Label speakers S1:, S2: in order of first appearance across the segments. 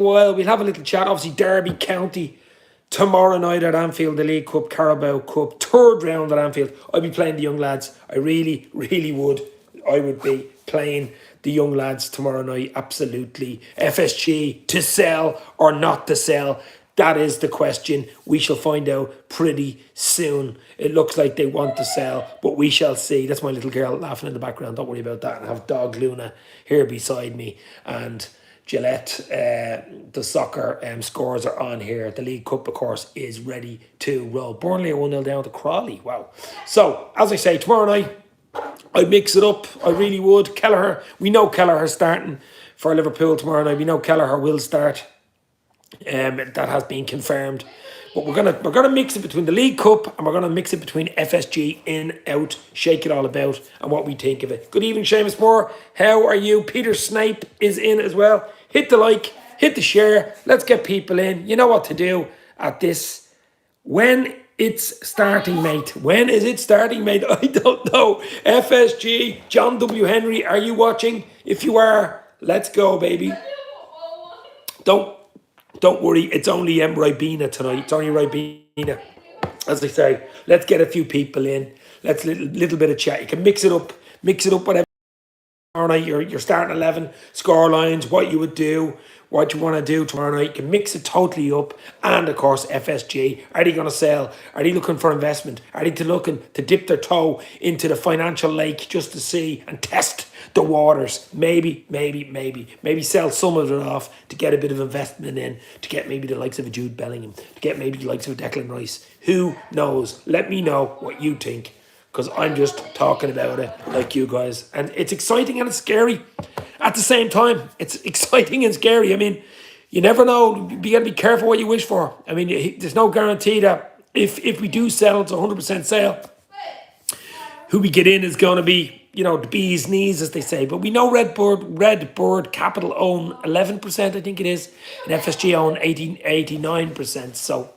S1: while. We'll have a little chat. Obviously, Derby County tomorrow night at Anfield, the League Cup, Carabao Cup, third round at Anfield. I'd be playing the young lads. I really, really would. I would be playing the young lads tomorrow night. Absolutely. FSG to sell or not to sell. That is the question. We shall find out pretty soon. It looks like they want to sell, but we shall see. That's my little girl laughing in the background. Don't worry about that. And I have dog Luna here beside me. And Gillette, the soccer scores are on here. The League Cup, of course, is ready to roll. Burnley are 1-0 down to Crawley. Wow. So, as I say, tomorrow night, I'd mix it up. I really would. Kelleher, we know Kelleher's starting for Liverpool tomorrow night. We know Kelleher will start. That has been confirmed. But we're gonna mix it between the League Cup and we're gonna mix it between FSG in, out, shake it all about, and what we think of it. Good evening, Seamus Moore. How are you? Peter Snipe is in as well. Hit the like, hit the share. Let's get people in. You know what to do at this. When it's starting, mate. When is it starting, mate? I don't know. FSG, John W. Henry, are you watching? If you are, let's go, baby. Don't worry, it's only Ribena tonight. It's only Ribena. As I say, let's get a few people in. Let's little bit of chat. You can mix it up whatever. Tomorrow night, your starting 11 score lines, what you would do, what you want to do tomorrow night. You can mix it totally up. And of course, FSG. Are they going to sell? Are they looking for investment? Are they looking to dip their toe into the financial lake just to see and test the waters? Maybe sell some of it off to get a bit of investment in, to get maybe the likes of a Jude Bellingham, to get maybe the likes of a Declan Rice. Who knows? Let me know what you think, because I'm just talking about it like you guys. And it's exciting and it's scary at the same time. It's exciting and scary. I mean, you never know. You got to be careful what you wish for. I mean, there's no guarantee that if we do sell, it's a 100% sale. Who we get in is going to be, the bee's knees, as they say. But we know Red Bird Capital own 11%, I think it is. And FSG own 89%. So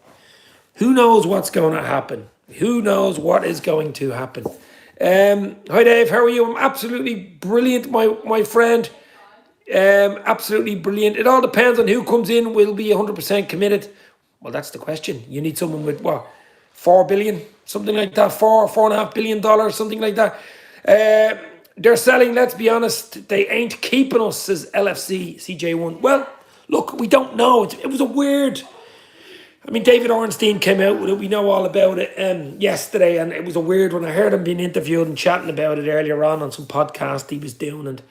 S1: who knows what's going to happen? Who knows what is going to happen? Hi Dave, how are you? I'm absolutely brilliant, my friend. Absolutely brilliant. It all depends on who comes in. Will be 100% committed. Well, that's the question. You need someone with what, 4 billion, something like that, $4.5 billion, something like that. They're selling. Let's be honest, they ain't keeping us, says LFC CJ1. Well, look, we don't know. It was a weird. I mean, David Ornstein came out with it. We know all about it yesterday, and it was a weird one. I heard him being interviewed and chatting about it earlier on some podcast he was doing, and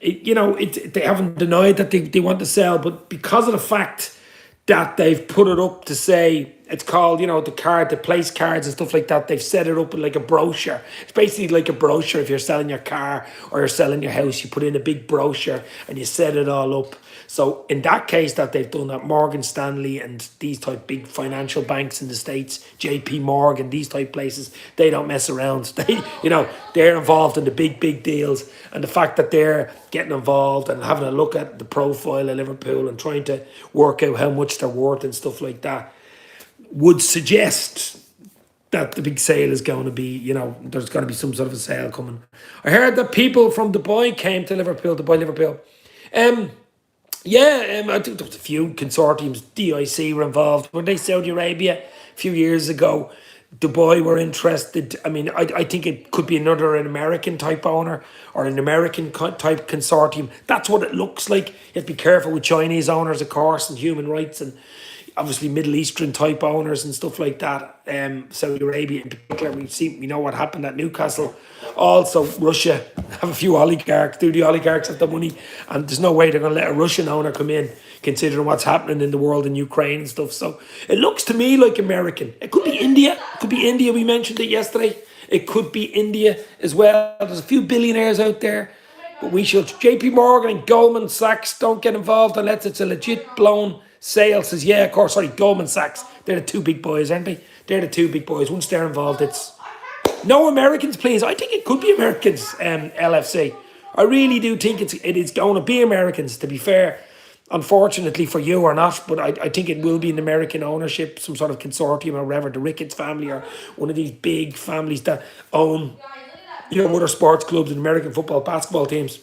S1: they haven't denied that they want to sell, but because of the fact that they've put it up to say it's called, the place cards and stuff like that, they've set it up like a brochure. It's basically like a brochure. If you're selling your car or you're selling your house, you put in a big brochure and you set it all up. So in that case that they've done that, Morgan Stanley and these type big financial banks in the States, JP Morgan, these type places, they don't mess around. They're involved in the big deals. And the fact that they're getting involved and having a look at the profile of Liverpool and trying to work out how much they're worth and stuff like that would suggest that the big sale is going to be, there's going to be some sort of a sale coming. I heard that people from Dubai came to Liverpool to buy Liverpool. I think there was a few consortiums. DIC were involved. Were they Saudi Arabia a few years ago? Dubai were interested. I mean, I think it could be an American type owner or an American type consortium. That's what it looks like. You have to be careful with Chinese owners, of course, and human rights, and obviously Middle Eastern type owners and stuff like that. Saudi Arabia in particular, we know what happened at Newcastle. Also, Russia have a few oligarchs. Do the oligarchs have the money? And there's no way they're going to let a Russian owner come in, considering what's happening in the world in Ukraine and stuff. So it looks to me like American. It could be India. It could be India. We mentioned it yesterday. It could be India as well. There's a few billionaires out there. But we should. JP Morgan and Goldman Sachs don't get involved unless it's a legit blown sale. Says, yeah, of course, sorry, Goldman Sachs. They're the two big boys, aren't they? They're the two big boys. Once they're involved, it's... No Americans, please. I think it could be Americans, LFC. I really do think it is going to be Americans, to be fair. Unfortunately for you or not, but I think it will be an American ownership, some sort of consortium or whatever, the Ricketts family or one of these big families that own, other sports clubs and American football, basketball teams.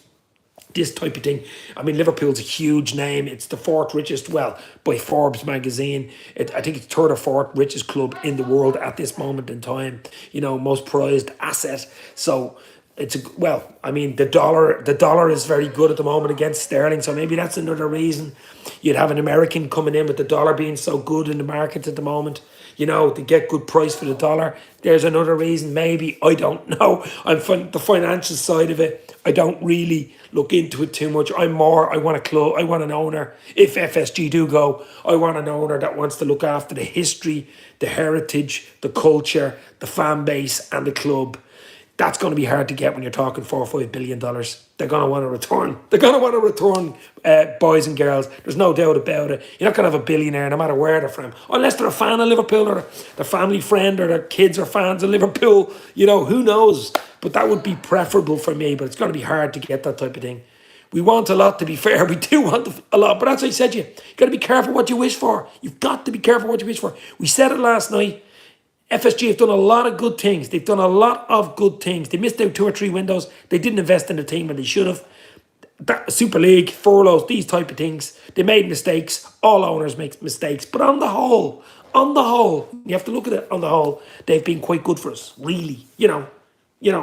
S1: this type of thing. I mean, Liverpool's a huge name. It's the fourth richest, well, by Forbes magazine. I think it's third or fourth richest club in the world at this moment in time. Most prized asset. So I mean, the dollar is very good at the moment against sterling. So maybe that's another reason you'd have an American coming in with the dollar being so good in the market at the moment. To get good price for the dollar. There's another reason, maybe. I don't know. The financial side of it, I don't really look into it too much. I want a club, I want an owner. If FSG do go, I want an owner that wants to look after the history, the heritage, the culture, the fan base, and the club. That's going to be hard to get when you're talking $4 or $5 billion. They're going to want to return. They're going to want to return, boys and girls. There's no doubt about it. You're not going to have a billionaire no matter where they're from, unless they're a fan of Liverpool or their family friend or their kids are fans of Liverpool. Who knows? But that would be preferable for me. But it's going to be hard to get that type of thing. We want a lot, to be fair. We do want a lot. But as I said, you got to be careful what you wish for. You've got to be careful what you wish for. We said it last night. FSG have done a lot of good things. They've done a lot of good things. They missed out 2 or 3 windows. They didn't invest in the team when they should have. Super League, furloughs, these type of things. They made mistakes. All owners make mistakes. But on the whole, you have to look at it on the whole, they've been quite good for us, really.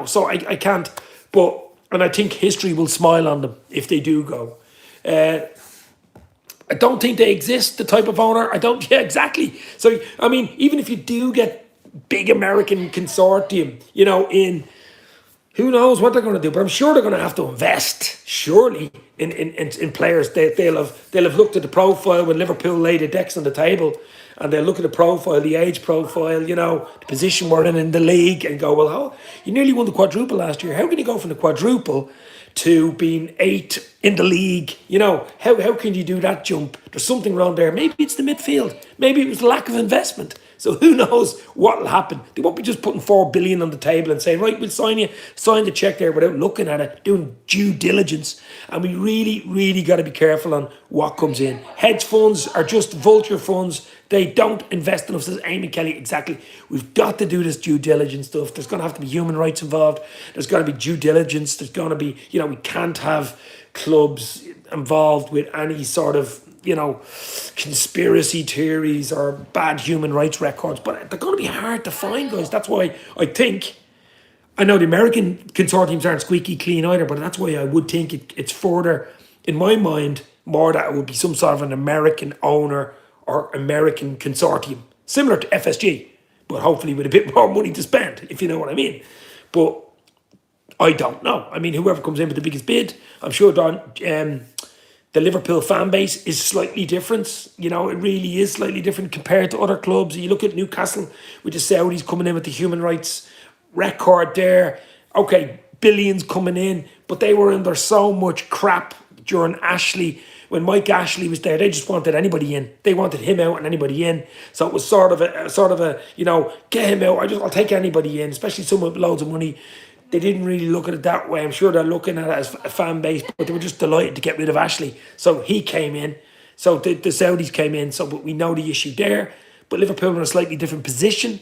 S1: So I can't. And I think history will smile on them if they do go. I don't think they exist, the type of owner. Yeah, exactly. So, I mean, even if you do get big American consortium, in who knows what they're going to do, but I'm sure they're going to have to invest, surely, in players. They'll have looked at the profile when Liverpool laid the decks on the table, and they'll look at the profile, the age profile, the position we're in the league, and go, well, you nearly won the quadruple last year. How can you go from the quadruple to being 8th in the league? How can you do that jump? There's something wrong there. Maybe it's the midfield. Maybe it was the lack of investment. So who knows what will happen? They won't be just putting $4 billion on the table and saying, right, we'll sign the check there without looking at it, doing due diligence. And we really, really got to be careful on what comes in. Hedge funds are just vulture funds. They don't invest enough, says Amy Kelly. Exactly. We've got to do this due diligence stuff. There's going to have to be human rights involved. There's going to be due diligence. There's going to be, we can't have clubs involved with any sort of, conspiracy theories or bad human rights records. But they're going to be hard to find, guys. That's why I know the American consortiums aren't squeaky clean either, but that's why I would think it's further, in my mind, more that it would be some sort of an American owner or American consortium, similar to FSG, but hopefully with a bit more money to spend, if you know what I mean. But I don't know. I mean, whoever comes in with the biggest bid, I'm sure the Liverpool fan base is slightly different. It really is slightly different compared to other clubs. You look at Newcastle with the Saudis coming in with the human rights record there. Okay, billions coming in, but they were under so much crap during Ashley. When Mike Ashley was there, they just wanted anybody in. They wanted him out and anybody in. So it was sort of a get him out. I'll take anybody in, especially someone with loads of money. They didn't really look at it that way. I'm sure they're looking at it as a fan base, but they were just delighted to get rid of Ashley. So he came in. So the Saudis came in. So but we know the issue there. But Liverpool are in a slightly different position.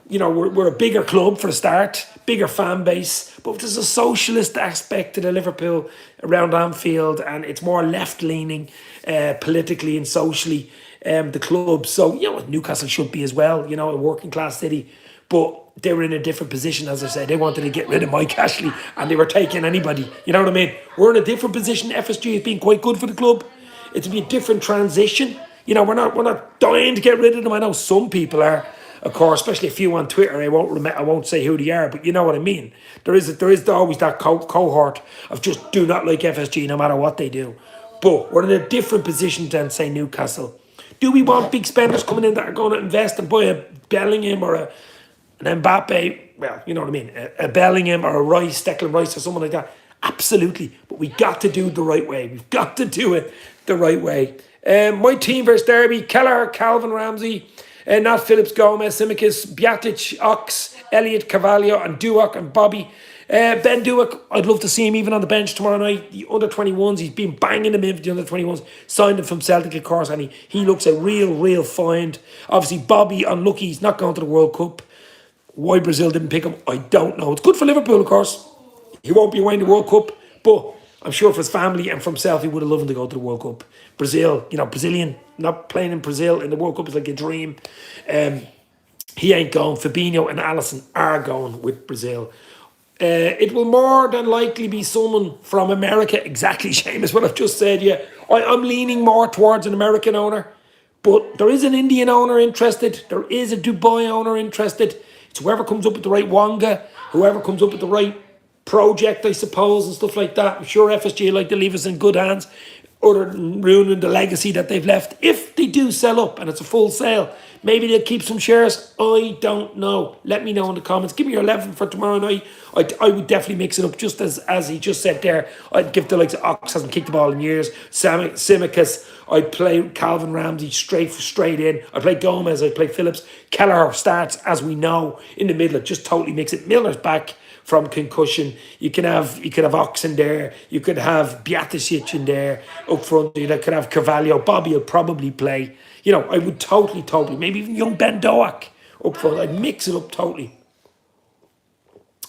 S1: We're a bigger club for a start, bigger fan base, but there's a socialist aspect to the Liverpool around Anfield, and it's more left-leaning politically and socially, the club. So, Newcastle should be as well, a working-class city, but they were in a different position, as I said. They wanted to get rid of Mike Ashley, and they were taking anybody. You know what I mean? We're in a different position. FSG has been quite good for the club. It'll be a different transition. We're not dying to get rid of them. I know some people are, of course, especially a few on Twitter. I won't say who they are, but you know what I mean. There is always that cohort of just do not like FSG no matter what they do. But we're in a different position than, say, Newcastle. Do we want big spenders coming in that are going to invest and buy a Bellingham or an Mbappe? Well, you know what I mean. A Bellingham or a Rice, Declan Rice or someone like that. Absolutely. But we got to do it the right way. We've got to do it the right way. My team versus Derby: Kelleher, Calvin Ramsey, Nat Phillips, Gomez, Simicus, Bjatic, Ox, Elliot, Carvalho, and Duoc and Bobby. Ben Duoc, I'd love to see him even on the bench tomorrow night. The under-21s, he's been banging them in for the under-21s. Signed him from Celtic, of course, and he looks a real find. Obviously, Bobby, unlucky, he's not going to the World Cup. Why Brazil didn't pick him, I don't know. It's good for Liverpool, of course. He won't be away in the World Cup, but I'm sure for his family and for himself, he would have loved to go to the World Cup. Brazil, Brazilian, not playing in Brazil in the World Cup is like a dream. He ain't going. Fabinho and Alisson are going with Brazil. It will more than likely be someone from America. Exactly, Seamus, what I've just said. Yeah, I'm leaning more towards an American owner, but there is an Indian owner interested. There is a Dubai owner interested. It's whoever comes up with the right Wonga, whoever comes up with the right project, I suppose, and stuff like that. I'm sure FSG like to leave us in good hands, other than ruining the legacy that they've left. If they do sell up and it's a full sale, maybe they'll keep some shares. I don't know. Let me know in the comments. Give me your 11 for tomorrow night. I would definitely mix it up, just as he just said there. I'd give the likes of Ox, hasn't kicked the ball in years. Simicus. I'd play Calvin Ramsey straight in. I'd play Gomez. I'd play Phillips. Kelleher starts, as we know, in the middle. Just totally mix it. Milner's back from concussion. You could have Ox in there. You could have Bjaticic in there up front. You could have Carvalho. Bobby will probably play. I would totally, maybe even young Ben Doak up front. I'd mix it up totally.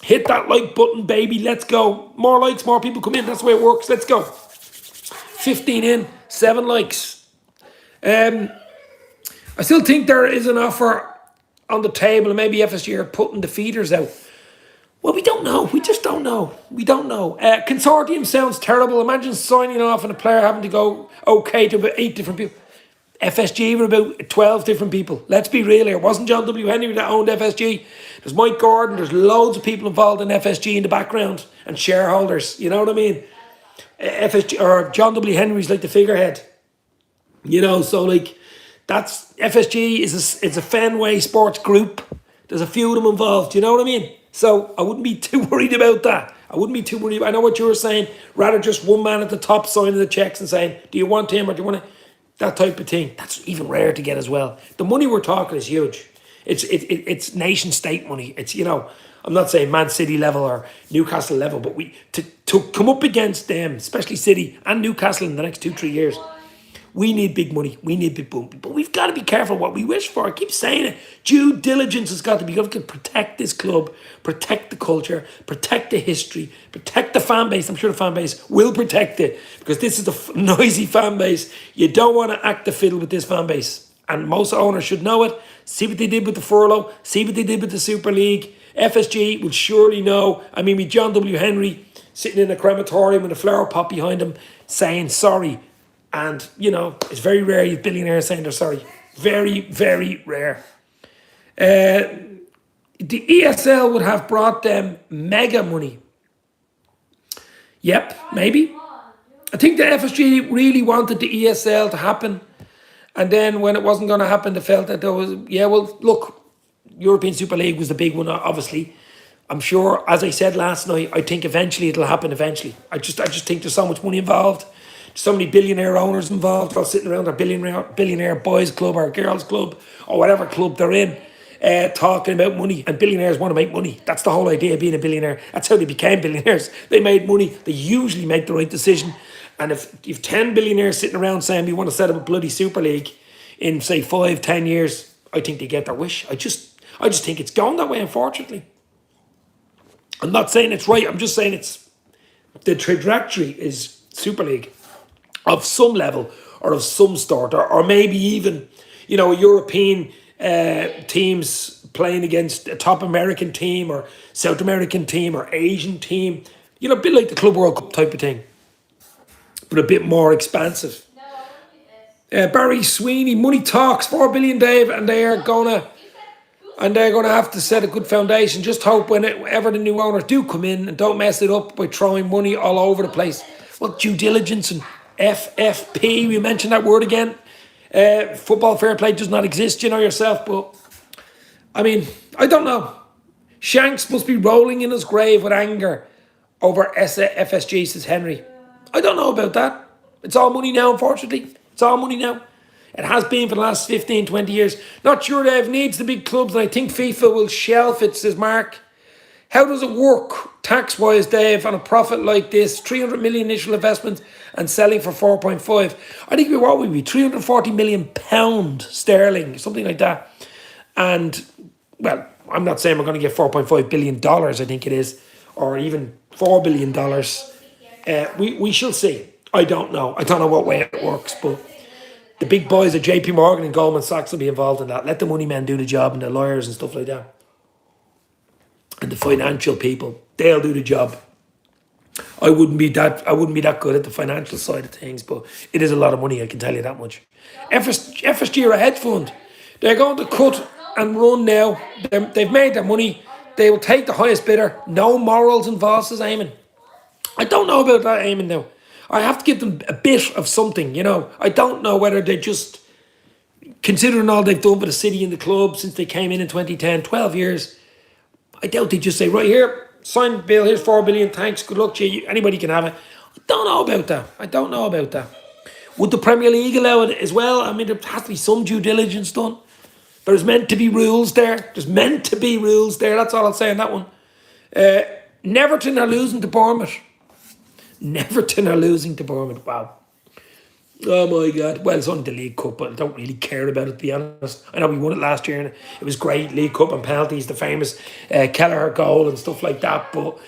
S1: Hit that like button, baby. Let's go. More likes, more people come in. That's the way it works. Let's go. 15 in, 7 likes. I still think there is an offer on the table, and maybe FSG are putting the feeders out. Well, we don't know. We just don't know. We don't know. Consortium sounds terrible. Imagine signing off and a player having to go okay to about 8 different people. FSG were about 12 different people. Let's be real here. It wasn't John W. Henry that owned FSG. There's Mike Gordon. There's loads of people involved in FSG in the background and shareholders. You know what I mean? FSG or John W. Henry's like the figurehead. So like that's FSG it's a Fenway Sports Group. There's a few of them involved. You know what I mean? So I wouldn't be too worried about that. I know what you were saying. Rather just one man at the top signing the checks and saying, do you want him or do you want to? That type of thing. That's even rare to get as well. The money we're talking is huge. It's nation state money. It's, I'm not saying Man City level or Newcastle level, but to come up against them, especially City and Newcastle in the next 2-3 years, we need big money. We need big boom. But we've got to be careful what we wish for. I keep saying it. Due diligence has got to be. You've got to protect this club, protect the culture, protect the history, protect the fan base. I'm sure the fan base will protect it because this is a noisy fan base. You don't want to act the fiddle with this fan base. And most owners should know it. See what they did with the furlough. See what they did with the Super League. FSG will surely know. I mean, with John W. Henry sitting in a crematorium with a flower pot behind him saying sorry. And, it's very rare you have billionaires saying they're sorry. Very, very rare. The ESL would have brought them mega money. Yep, maybe. I think the FSG really wanted the ESL to happen. And then when it wasn't going to happen, they felt that there was, look, European Super League was the big one, obviously. I'm sure, as I said last night, I think eventually it'll happen eventually. I just think there's so much money involved. So many billionaire owners involved, all sitting around their billionaire boys club or girls club or whatever club they're in, talking about money. And billionaires want to make money. That's the whole idea of being a billionaire. That's how they became billionaires. They made money. They usually make the right decision. And if you've 10 billionaires sitting around saying we want to set up a bloody Super League in, say, 5-10 years, I think they get their wish. I just think it's going that way, unfortunately. I'm not saying it's right. I'm just saying the trajectory is Super League of some level or of some sort, or maybe even, European teams playing against a top American team or South American team or Asian team, a bit like the Club World Cup type of thing, but a bit more expansive. Barry Sweeney, money talks, 4 billion, Dave, and they're gonna have to set a good foundation. Just hope whenever the new owners do come in and don't mess it up by throwing money all over the place. Well, due diligence and FFP, we mentioned that word again. Football fair play does not exist, yourself. But, I mean, I don't know. Shanks must be rolling in his grave with anger over FSG, says Henry. I don't know about that. It's all money now, unfortunately. It's all money now. It has been for the last 15, 20 years. Not sure Dave needs the big clubs, and I think FIFA will shelf it, says Mark. How does it work tax-wise, Dave, on a profit like this? 300 million initial investment and selling for 4.5. I think what would be 340 million pound sterling, something like that. And, well, I'm not saying we're going to get $4.5 billion, I think it is, or even $4 billion. We shall see. I don't know. I don't know what way it works, but the big boys at JP Morgan and Goldman Sachs will be involved in that. Let the money men do the job and the lawyers and stuff like that. And the financial people, they'll do the job. I wouldn't be that good at the financial side of things, but it is a lot of money, I can tell you that much. FSG are a hedge fund. They're going to cut and run now. They've made their money. They will take the highest bidder. No morals involved, says Eamon. I don't know about that, Eamon, now. I have to give them a bit of something, you know. I don't know whether they just, considering all they've done for the city and the club since they came in 2010, 12 years, I doubt they just say, right here, sign the bill, here's 4 billion, thanks, good luck to you, anybody can have it. I don't know about that. Would the Premier League allow it as well? I mean, there has to be some due diligence done. There's meant to be rules there. That's all I'll say on that one. Neverton are losing to Bournemouth. Wow. Oh my God. Well, it's only the League Cup, but I don't really care about it, to be honest. I know we won it last year and it was great. League Cup and penalties, the famous Kelleher goal and stuff like that. But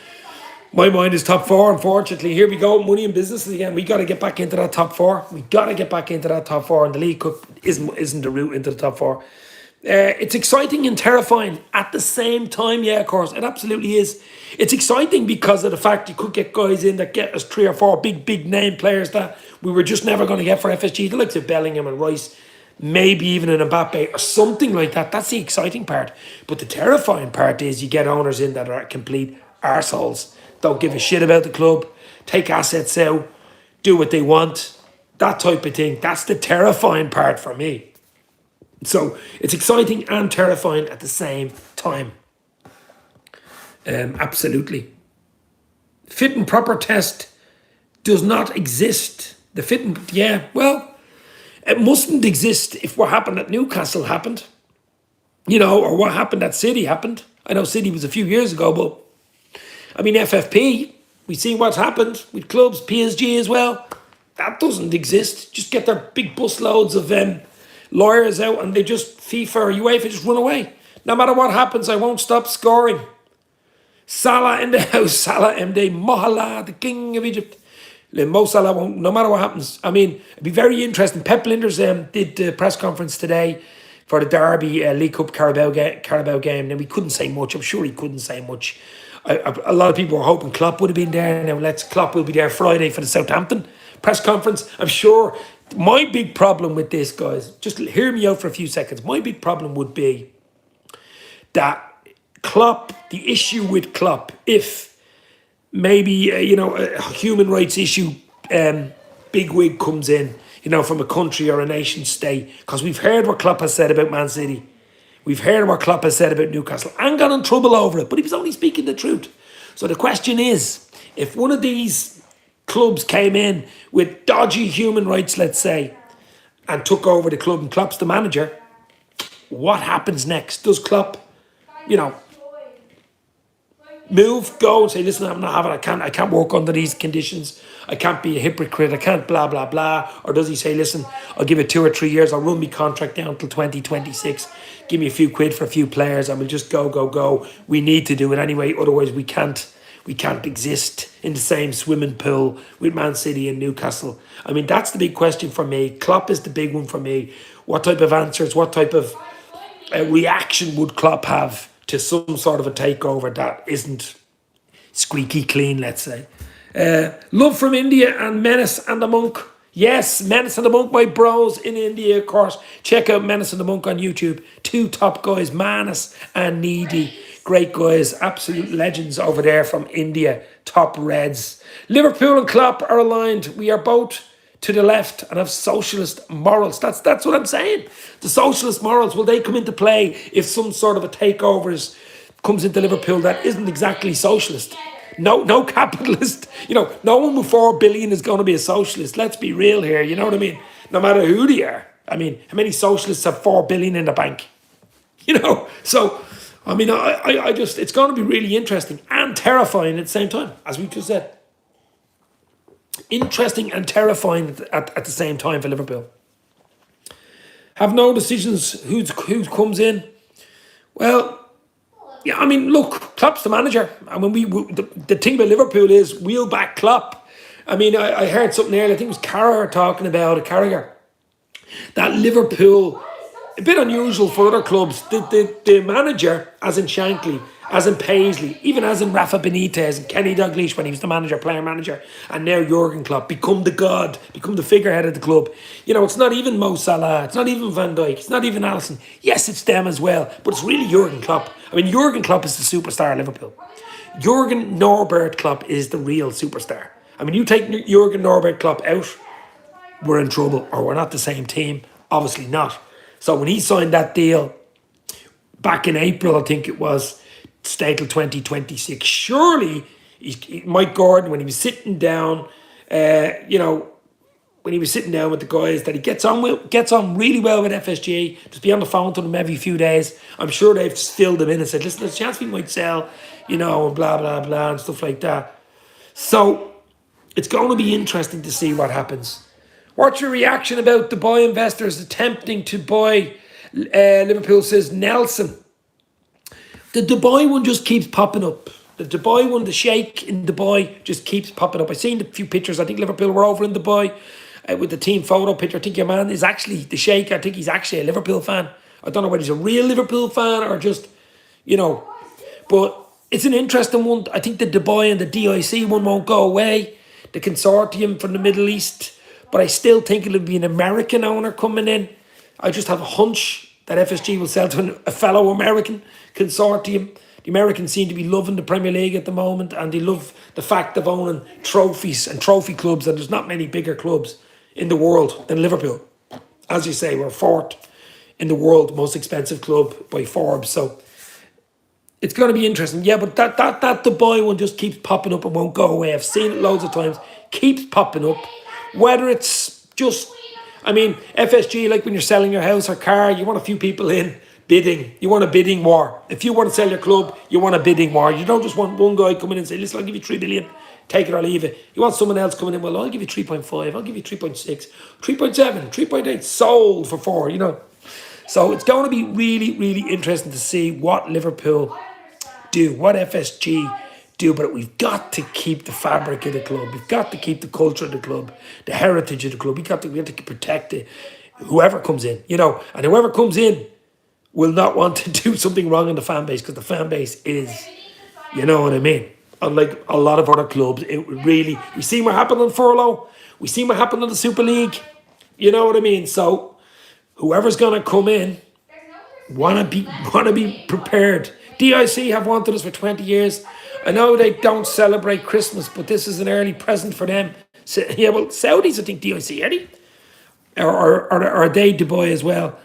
S1: my mind is top four, unfortunately. Here we go, money and businesses again. We got to get back into that top four. And the League Cup isn't the route into the top four. It's exciting and terrifying at the same time. Yeah, of course, it absolutely is. It's exciting because of the fact you could get guys in that get us 3 or 4 big name players that we were just never going to get for FSG. The likes of Bellingham and Rice, maybe even an Mbappe or something like that. That's the exciting part. But the terrifying part is you get owners in that are complete arseholes. Don't give a shit about the club. Take assets out. Do what they want. That type of thing. That's the terrifying part for me. So it's exciting and terrifying at the same time. Absolutely. Fit and proper test does not exist. It mustn't exist if what happened at Newcastle happened, or what happened at City happened. I know City was a few years ago, but I mean, FFP, we've seen what's happened with clubs, PSG as well. That doesn't exist. Just get their big bus loads of lawyers out and they just, FIFA or UEFA, just run away. No matter what happens, I won't stop scoring. Salah in the house, Salah MD, Mohala, the king of Egypt. Mo Salah won't, no matter what happens. I mean, it'd be very interesting. Pep Linders did the press conference today for the Derby League Cup Carabao game. Now, we couldn't say much. I'm sure he couldn't say much. A lot of people were hoping Klopp would have been there. Now, Klopp will be there Friday for the Southampton press conference. I'm sure. My big problem with this, guys, just hear me out for a few seconds. My big problem would be that Klopp, the issue with Klopp, if maybe, a human rights issue bigwig comes in, from a country or a nation state, because we've heard what Klopp has said about Man City. We've heard what Klopp has said about Newcastle and got in trouble over it, but he was only speaking the truth. So the question is, if one of these clubs came in with dodgy human rights, let's say, and took over the club and Klopp's the manager, what happens next? Does Klopp, move, go and say, listen, I'm not having, I can't work under these conditions. I can't be a hypocrite. I can't blah, blah, blah. Or does he say, listen, I'll give it 2 or 3 years. I'll run my contract down until 2026. Give me a few quid for a few players and we'll just go. We need to do it anyway. Otherwise we can't exist in the same swimming pool with Man City and Newcastle. I mean, that's the big question for me. Klopp is the big one for me. What type of answers, what type of reaction would Klopp have to some sort of a takeover that isn't squeaky clean, let's say. Love from India and Menace and the Monk. Yes, Menace and the Monk, my bros in India, of course. Check out Menace and the Monk on YouTube. 2 top guys, Manas and Needy. Great guys, absolute legends over there from India. Top Reds. Liverpool and Klopp are aligned. We are both to the left and have socialist morals. That's what I'm saying. The socialist morals, will they come into play if some sort of a takeover comes into Liverpool that isn't exactly socialist? No capitalist. No one with 4 billion is going to be a socialist. Let's be real here. You know what I mean? No matter who they are. I mean, how many socialists have 4 billion in the bank? So, I mean, I just, it's going to be really interesting and terrifying at the same time, as we just said. Interesting and terrifying at the same time for Liverpool. Have no decisions who comes in. Well, yeah, I mean, look, Klopp's the manager. And when the thing about Liverpool is we'll back Klopp. I mean, I heard something earlier. I think it was Carragher talking about it. Carragher, that Liverpool, a bit unusual for other clubs. The manager, as in Shankly, as in Paisley, even as in Rafa Benitez and Kenny Dalglish when he was the manager, player manager, and now Jurgen Klopp, become the god, become the figurehead of the club. You know, it's not even Mo Salah, it's not even Van Dijk, it's not even Alisson. Yes, it's them as well, but it's really Jurgen Klopp. I mean, Jurgen Klopp is the superstar of Liverpool. Jurgen Norbert Klopp is the real superstar. I mean, you take Jurgen Norbert Klopp out, we're in trouble, or we're not the same team. Obviously not. So when he signed that deal back in April, I think it was, stay till 2026. Surely, Mike Gordon, when he was sitting down, when he was sitting down with the guys that he gets on really well with FSG, just be on the phone to them every few days. I'm sure they've filled them in and said, listen, there's a chance we might sell, and blah, blah, blah, and stuff like that. So it's going to be interesting to see what happens. What's your reaction about Dubai investors attempting to buy Liverpool, says Nelson? The Dubai one just keeps popping up. The Dubai one, the Sheikh in Dubai, just keeps popping up. I've seen a few pictures. I think Liverpool were over in Dubai with the team photo picture. I think your man is actually the Sheikh. I think he's actually a Liverpool fan. I don't know whether he's a real Liverpool fan or just, But it's an interesting one. I think the Dubai and the DIC one won't go away. The consortium from the Middle East. But I still think it'll be an American owner coming in. I just have a hunch that FSG will sell to a fellow American consortium. The Americans seem to be loving the Premier League at the moment, and they love the fact of owning trophies and trophy clubs, and there's not many bigger clubs in the world than Liverpool. As you say, we're fourth in the world, most expensive club by Forbes. So it's going to be interesting. Yeah, but that Dubai one just keeps popping up and won't go away. I've seen it loads of times. Keeps popping up. Whether it's just, FSG, like when you're selling your house or car, you want a few people in bidding. You want a bidding war. If you want to sell your club, you want a bidding war. You don't just want one guy coming in and say, listen, I'll give you 3 billion, take it or leave it. You want someone else coming in, well, I'll give you 3.5, I'll give you 3.6, 3.7, 3.8, sold for 4, So it's going to be really, really interesting to see what Liverpool do, what FSG do, but we've got to keep the fabric of the club. We've got to keep the culture of the club, the heritage of the club. We have to protect it. Whoever comes in, and whoever comes in will not want to do something wrong in the fan base, because the fan base is, you know what I mean? Unlike a lot of other clubs, we seen what happened on furlough. We seen what happened in the Super League. You know what I mean? So whoever's gonna come in, wanna be prepared. DIC have wanted us for 20 years. I know they don't celebrate Christmas, but this is an early present for them. So, yeah, well, Saudis, I think DIC, are they? Or are they Dubai as well?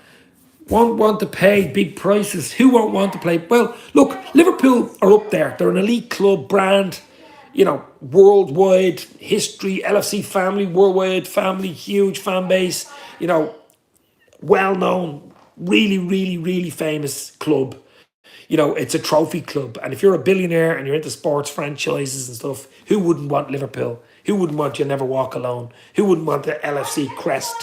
S1: Won't want to pay big prices. Who won't want to play? Well, look, Liverpool are up there. They're an elite club, brand, worldwide history, LFC family, worldwide family, huge fan base, well known, really, really, really famous club. It's a trophy club. And if you're a billionaire and you're into sports franchises and stuff, who wouldn't want Liverpool? Who wouldn't want You Never Walk Alone? Who wouldn't want the LFC crest?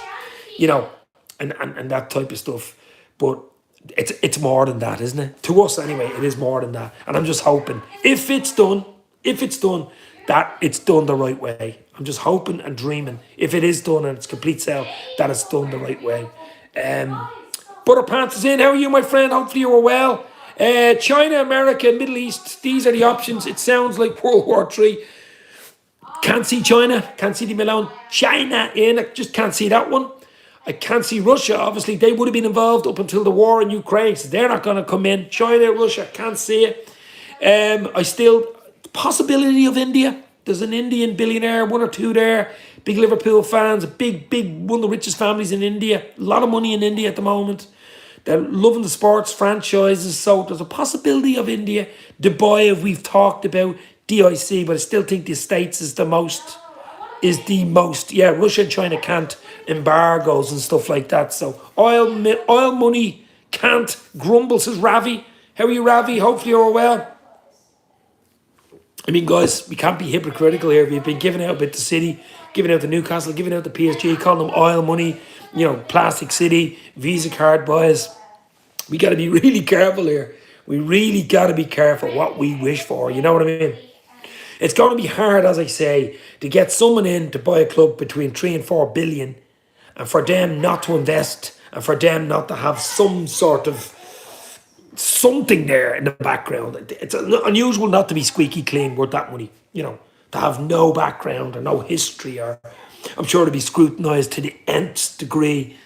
S1: And that type of stuff. But it's more than that, isn't it? To us anyway, it is more than that. And I'm just hoping, if it's done, that it's done the right way. I'm just hoping and dreaming, if it is done and it's complete sale, that it's done the right way. Butter Pants is in. How are you, my friend? Hopefully you were well. China, America, Middle East, these are the options. It sounds like World War III. Can't see China, can't see the Milan. China in, I just can't see that one. I can't see Russia. Obviously, they would have been involved up until the war in Ukraine, so they're not going to come in. China, Russia, can't see it. Possibility of India. There's an Indian billionaire, one or two there. Big Liverpool fans, big, one of the richest families in India. A lot of money in India at the moment. They're loving the sports franchises, so there's a possibility of India. Dubai, we've talked about, DIC, but I still think the States is the most. Yeah, Russia and China can't, embargoes and stuff like that. So oil money can't grumble, says Ravi. How are you, Ravi? Hopefully you're well. I mean, guys, we can't be hypocritical here. We've been giving out a bit to City, giving out to Newcastle, giving out to PSG, calling them oil money, Plastic City, Visa card boys. We got to be really careful here. We really got to be careful what we wish for. You know what I mean? It's going to be hard, as I say, to get someone in to buy a club between 3 and 4 billion, and for them not to invest, and for them not to have some sort of something there in the background. It's unusual not to be squeaky clean with that money, to have no background or no history, or I'm sure to be scrutinised to the nth degree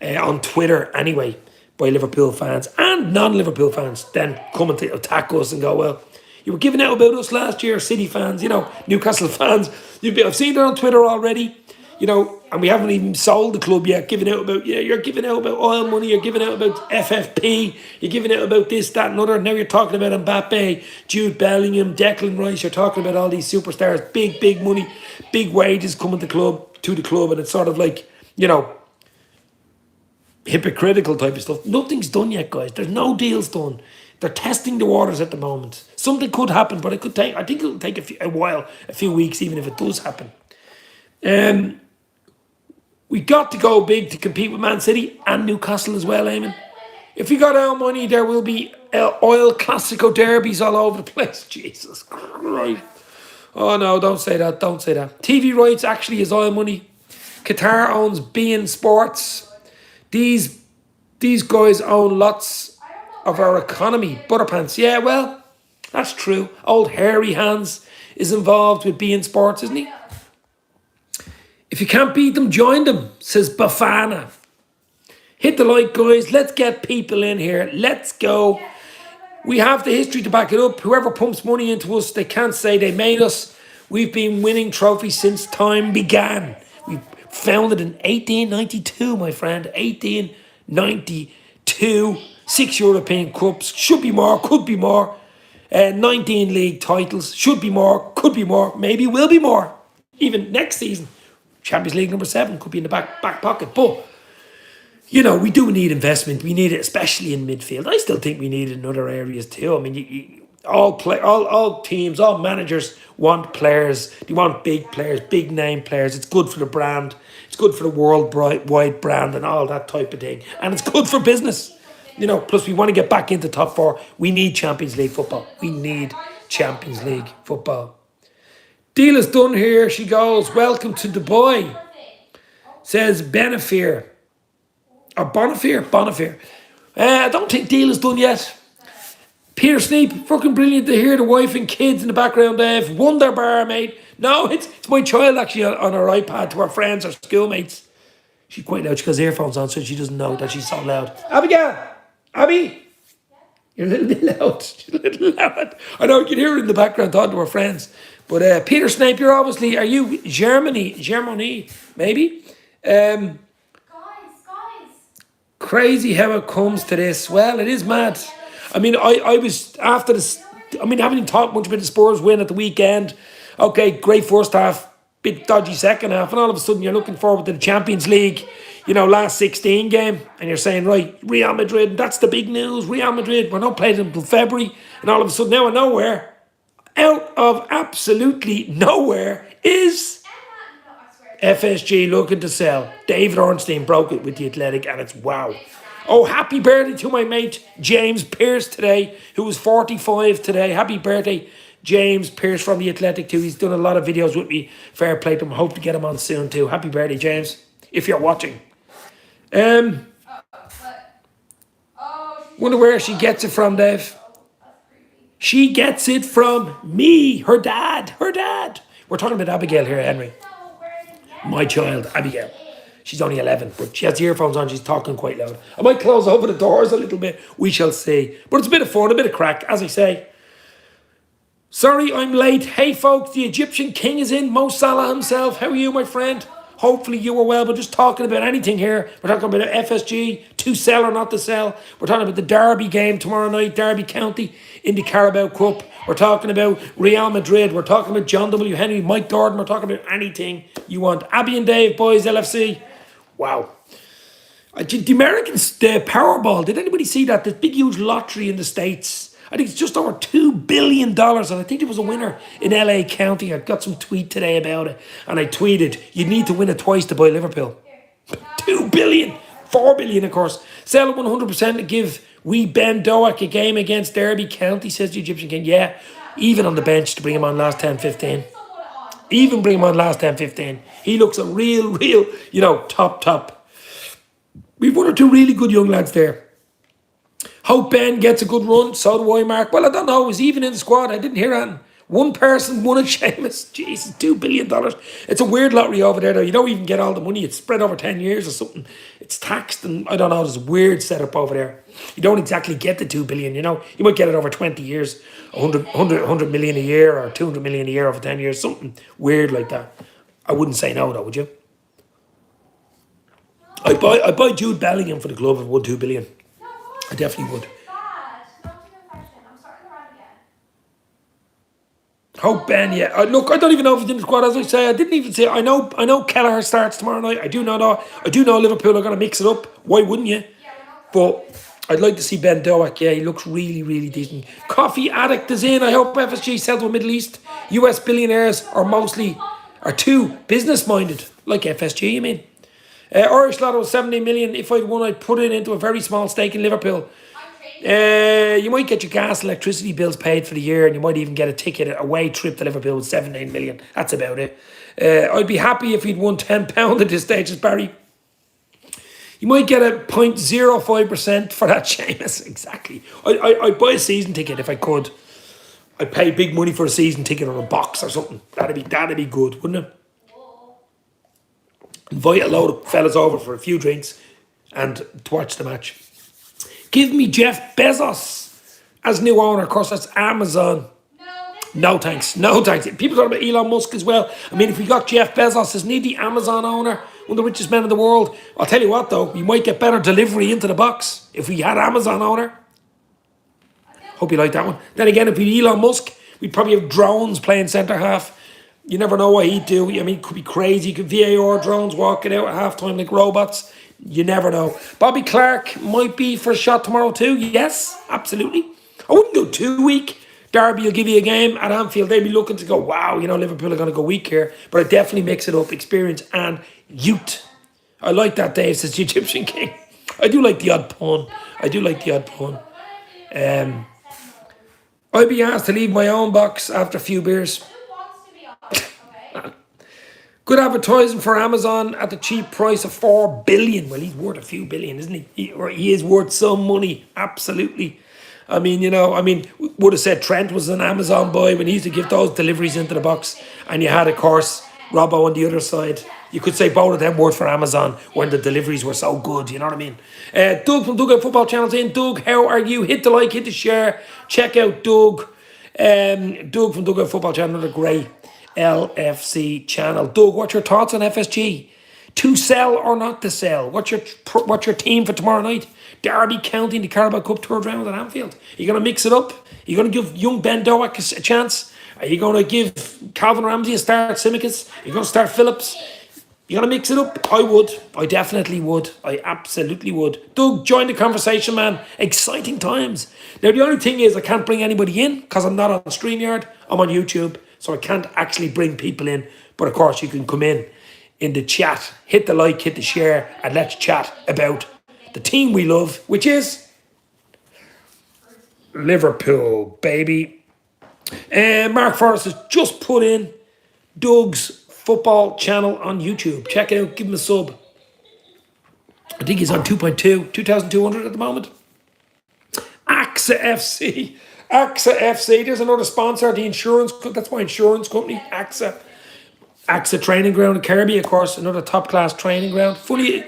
S1: on Twitter anyway by Liverpool fans and non-Liverpool fans, then coming to attack us and go, well, you were giving out about us last year, City fans, Newcastle fans. I've seen it on Twitter already, and we haven't even sold the club yet, giving out about, you're giving out about oil money, you're giving out about FFP, you're giving out about this, that and other. Now you're talking about Mbappe, Jude Bellingham, Declan Rice, you're talking about all these superstars, big money, big wages coming to the club, and it's sort of like, hypocritical type of stuff. Nothing's done yet, guys. There's no deals done. They're testing the waters at the moment. Something could happen, but I think it'll take a while, a few weeks, even if it does happen. We got to go big to compete with Man City and Newcastle as well, Eamon. If we got our money, there will be oil Classico derbies all over the place. Jesus Christ. Oh no, don't say that. TV rights actually is oil money. Qatar owns beIN Sports. These guys own lots of our economy. Butterpants. Yeah, well, that's true. Old hairy hands is involved with beIN Sports, isn't he? If you can't beat them, join them, says Bafana. Hit the like, guys. Let's get people in here. Let's go. We have the history to back it up. Whoever pumps money into us, they can't say they made us. We've been winning trophies since time began. We founded in 1892, my friend. 1892. 6 European Cups. Should be more, could be more. 19 league titles. Should be more, could be more. Maybe will be more. Even next season. Champions League number 7 could be in the back pocket. But, we do need investment. We need it, especially in midfield. I still think we need it in other areas too. I mean, all teams, all managers want players. They want big players, big name players. It's good for the brand. It's good for the worldwide brand and all that type of thing. And it's good for business. Plus we want to get back into top 4. We need Champions League football. Deal is done here, she goes. Welcome to Dubai, says Benafir. Or Bonafir. I don't think deal is done yet. Peter Sneap, fucking brilliant to hear the wife and kids in the background, Dave. Wonder bar, mate. No, it's my child actually on her iPad to her friends, her schoolmates. She's quite loud. She has earphones on, so she doesn't know that she's so loud. Abby! You're a little bit loud. I know, you can hear her in the background talking to her friends. But Peter Snape, are you Germany, maybe? Guys. Crazy how it comes to this. Well, it is mad. I mean, I was after this. I mean, I haven't even talked much about the Spurs win at the weekend. Okay, great first half, bit dodgy second half, and all of a sudden you're looking forward to the Champions League, last 16 game, and you're saying, right, Real Madrid, that's the big news. Real Madrid, we're not playing until February, and all of a sudden out of absolutely nowhere is FSG looking to sell. David Ornstein broke it with the Athletic, and it's wow. Oh, happy birthday to my mate James Pearce today, who was 45 today. Happy birthday, James Pearce from the Athletic too. He's done a lot of videos with me. Fair play to him. Hope to get him on soon too. Happy birthday, James, if you're watching. Wonder where she gets it from, Dave. She gets it from me, her dad. We're talking about Abigail here, Henry. My child, Abigail. She's only 11, but she has the earphones on. She's talking quite loud. I might close over the doors a little bit. We shall see. But it's a bit of fun, a bit of crack, as I say. Sorry, I'm late. Hey, folks, the Egyptian king is in. Mo Salah himself. How are you, my friend? Hopefully you were well, but just talking about anything here. We're talking about FSG, to sell or not to sell. We're talking about the Derby game tomorrow night, Derby County in the Carabao Cup. We're talking about Real Madrid. We're talking about John W. Henry, Mike Gordon. We're talking about anything you want. Abby and Dave, boys, LFC. Wow. The Americans, the Powerball, did anybody see that? The big, huge lottery in the States. I think it's just over $2 billion. And I think there was a winner in LA County. I got some tweet today about it. And I tweeted, you need to win it twice to buy Liverpool. 2 billion. 4 billion, of course. Sell it 100% to give wee Ben Doak a game against Derby County, says the Egyptian King. Yeah, even on the bench to bring him on last 10, 15. Even bring him on last 10, 15. He looks a real, top. We've one or two really good young lads there. Hope Ben gets a good run. So do I, Mark. Well, I don't know. He's even in the squad. I didn't hear that. One person won at Seamus. Jesus, $2 billion. It's a weird lottery over there, though. You don't even get all the money. It's spread over 10 years or something. It's taxed, and I don't know. There's a weird setup over there. You don't exactly get the $2 billion, You might get it over 20 years, 100 million a year or 200 million a year over 10 years, something weird like that. I wouldn't say no, though, would you? I'd buy Jude Bellingham for the club if it won $2 billion. I definitely would. Hope Ben, yeah. Look, I don't even know if he's in the squad. As I say, I didn't even say. I know Kelleher starts tomorrow night. I do know Liverpool are going to mix it up. Why wouldn't you? But I'd like to see Ben Doak. Yeah, he looks really, really decent. Coffee Addict is in. I hope FSG sell to the Middle East. US billionaires are too business minded, like FSG. I mean, Irish Lotto 70 million. If I'd won, I'd put it into a very small stake in Liverpool. You might get your gas and electricity bills paid for the year, and you might even get a ticket, away trip to Liverpool with 17 million. That's about it. I'd be happy if he'd won £10 at this stage, as Barry. You might get a 0.05% for that, Seamus. Exactly. I'd buy a season ticket if I could. I'd pay big money for a season ticket or a box or something. That'd be good, wouldn't it? Invite a load of fellas over for a few drinks and to watch the match. Give me Jeff Bezos as new owner. Of course, that's Amazon. No thanks. People talk about Elon Musk as well. I mean, if we got Jeff Bezos as the Amazon owner, one of the richest men in the world, I'll tell you what, though, you might get better delivery into the box if we had Amazon owner. Hope you like that one. Then again, if we Elon Musk, we'd probably have drones playing centre half. You never know what he'd do. I mean, it could be crazy. You could VAR drones walking out at halftime like robots. You never know. Bobby Clark might be for a shot tomorrow too. Yes, absolutely. I wouldn't go too weak. Derby will give you a game at Anfield. They'd be looking to go, wow, Liverpool are going to go weak here. But I definitely mix it up, experience and youth. I like that, Dave, says the Egyptian King. I do like the odd pun. I'd be asked to leave my own box after a few beers. Good advertising for Amazon at the cheap price of $4 billion. Well, he's worth a few billion, isn't he? He is worth some money, absolutely. I mean, would have said Trent was an Amazon boy when he used to give those deliveries into the box. And you had, of course, Robbo on the other side. You could say both of them worked for Amazon when the deliveries were so good, you know what I mean? Doug from Doug Football Channel's in. Doug, how are you? Hit the like, hit the share. Check out Doug. Doug from Doug Football Channel, another great LFC channel. Doug, what's your thoughts on FSG? To sell or not to sell? What's your team for tomorrow night? Derby County in the Carabao Cup third round at Anfield. Are you going to mix it up? Are you going to give young Ben Doak a chance? Are you going to give Calvin Ramsey a start, Simicus? Are you going to start Phillips? You going to mix it up? I would. I definitely would. I absolutely would. Doug, join the conversation, man. Exciting times. Now, the only thing is I can't bring anybody in because I'm not on StreamYard. I'm on YouTube, so I can't actually bring people in. But, of course, you can come in the chat. Hit the like, hit the share, and let's chat about the team we love, which is Liverpool, baby. Mark Forrest has just put in Doug's football channel on YouTube. Check it out. Give him a sub. I think he's on 2,200 at the moment. AXA FC. AXA FC. There's another sponsor. The insurance. That's my insurance company. AXA. AXA Training Ground in Kirby, of course. Another top-class training ground. Funny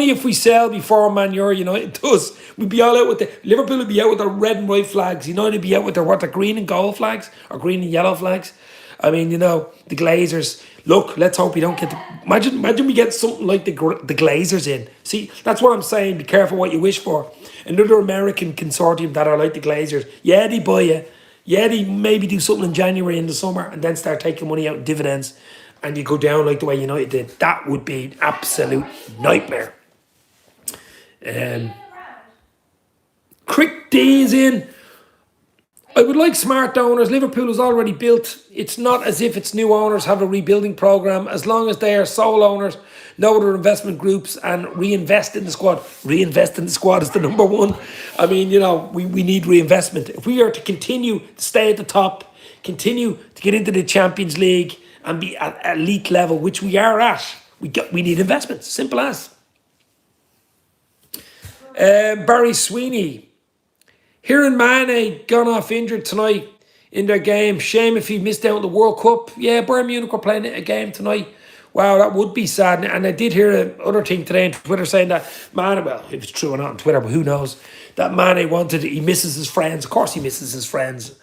S1: if we sell before Man United does. We'd be all out with Liverpool would be out with their red and white flags. United would be out with their green and gold flags or green and yellow flags. I mean, the Glazers. Look, let's hope we don't get... Imagine we get something like the Glazers in. See, that's what I'm saying. Be careful what you wish for. Another American consortium that are like the Glazers. Yeah, they buy you. Yeah, they maybe do something in January in the summer and then start taking money out in dividends. And you go down like the way United did. That would be an absolute nightmare. Crick D is in. I would like smart owners. Liverpool is already built. It's not as if its new owners have a rebuilding programme. As long as they are sole owners, no other investment groups, and reinvest in the squad. Reinvest in the squad is the number one. I mean, we need reinvestment. If we are to continue to stay at the top, continue to get into the Champions League and be at elite level, which we are at, we need investments. Simple as. Barry Sweeney. Hearing Mane gone off injured tonight in their game. Shame if he missed out on the World Cup. Yeah, Bayern Munich were playing a game tonight. Wow, that would be sad. And I did hear another thing today on Twitter saying that Mane, well, if it's true or not on Twitter, but who knows, that Mane he misses his friends. Of course he misses his friends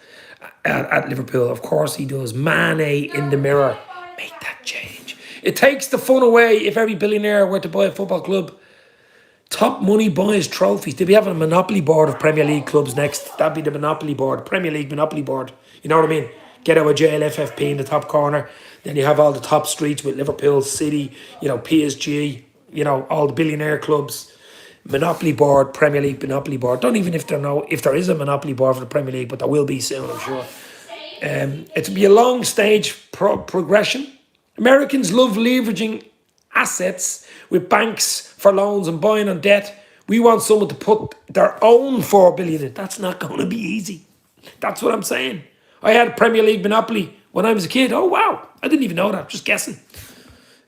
S1: at Liverpool. Of course he does. Mane in the mirror. Make that change. It takes the fun away if every billionaire were to buy a football club. Top money buys trophies. They'll be having a monopoly board of Premier League clubs next. That'd be the monopoly board, Premier League monopoly board. You know what I mean? Get out of jail, FFP in the top corner. Then you have all the top streets with Liverpool, City, PSG, all the billionaire clubs. Monopoly board, Premier League monopoly board. Don't even if there is a monopoly board for the Premier League, but there will be soon, I'm sure. It'll be a long stage progression. Americans love leveraging assets with banks for loans and buying on debt. We want someone to put their own 4 billion in. That's not going to be easy. That's what I'm saying. I had a Premier League monopoly when I was a kid. Oh wow, I didn't even know that. Just guessing.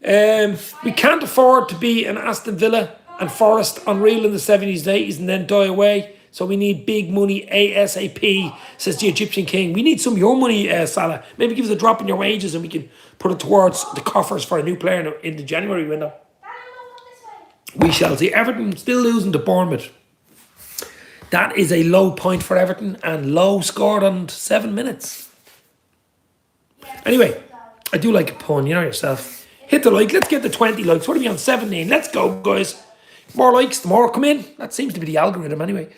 S1: We can't afford to be an Aston Villa and Forest unreal in the 70s and 80s and then die away. So we need big money ASAP, says the Egyptian king. We need some of your money, Salah. Maybe give us a drop in your wages and we can put it towards the coffers for a new player in the January window. We shall see. Everton still losing to Bournemouth. That is a low point for Everton, and Low scored on 7 minutes. Anyway, I do like a pun, you know yourself. Hit the like. Let's get the 20 likes. What are we on? 17. Let's go, guys. More likes, the more come in. That seems to be the algorithm anyway.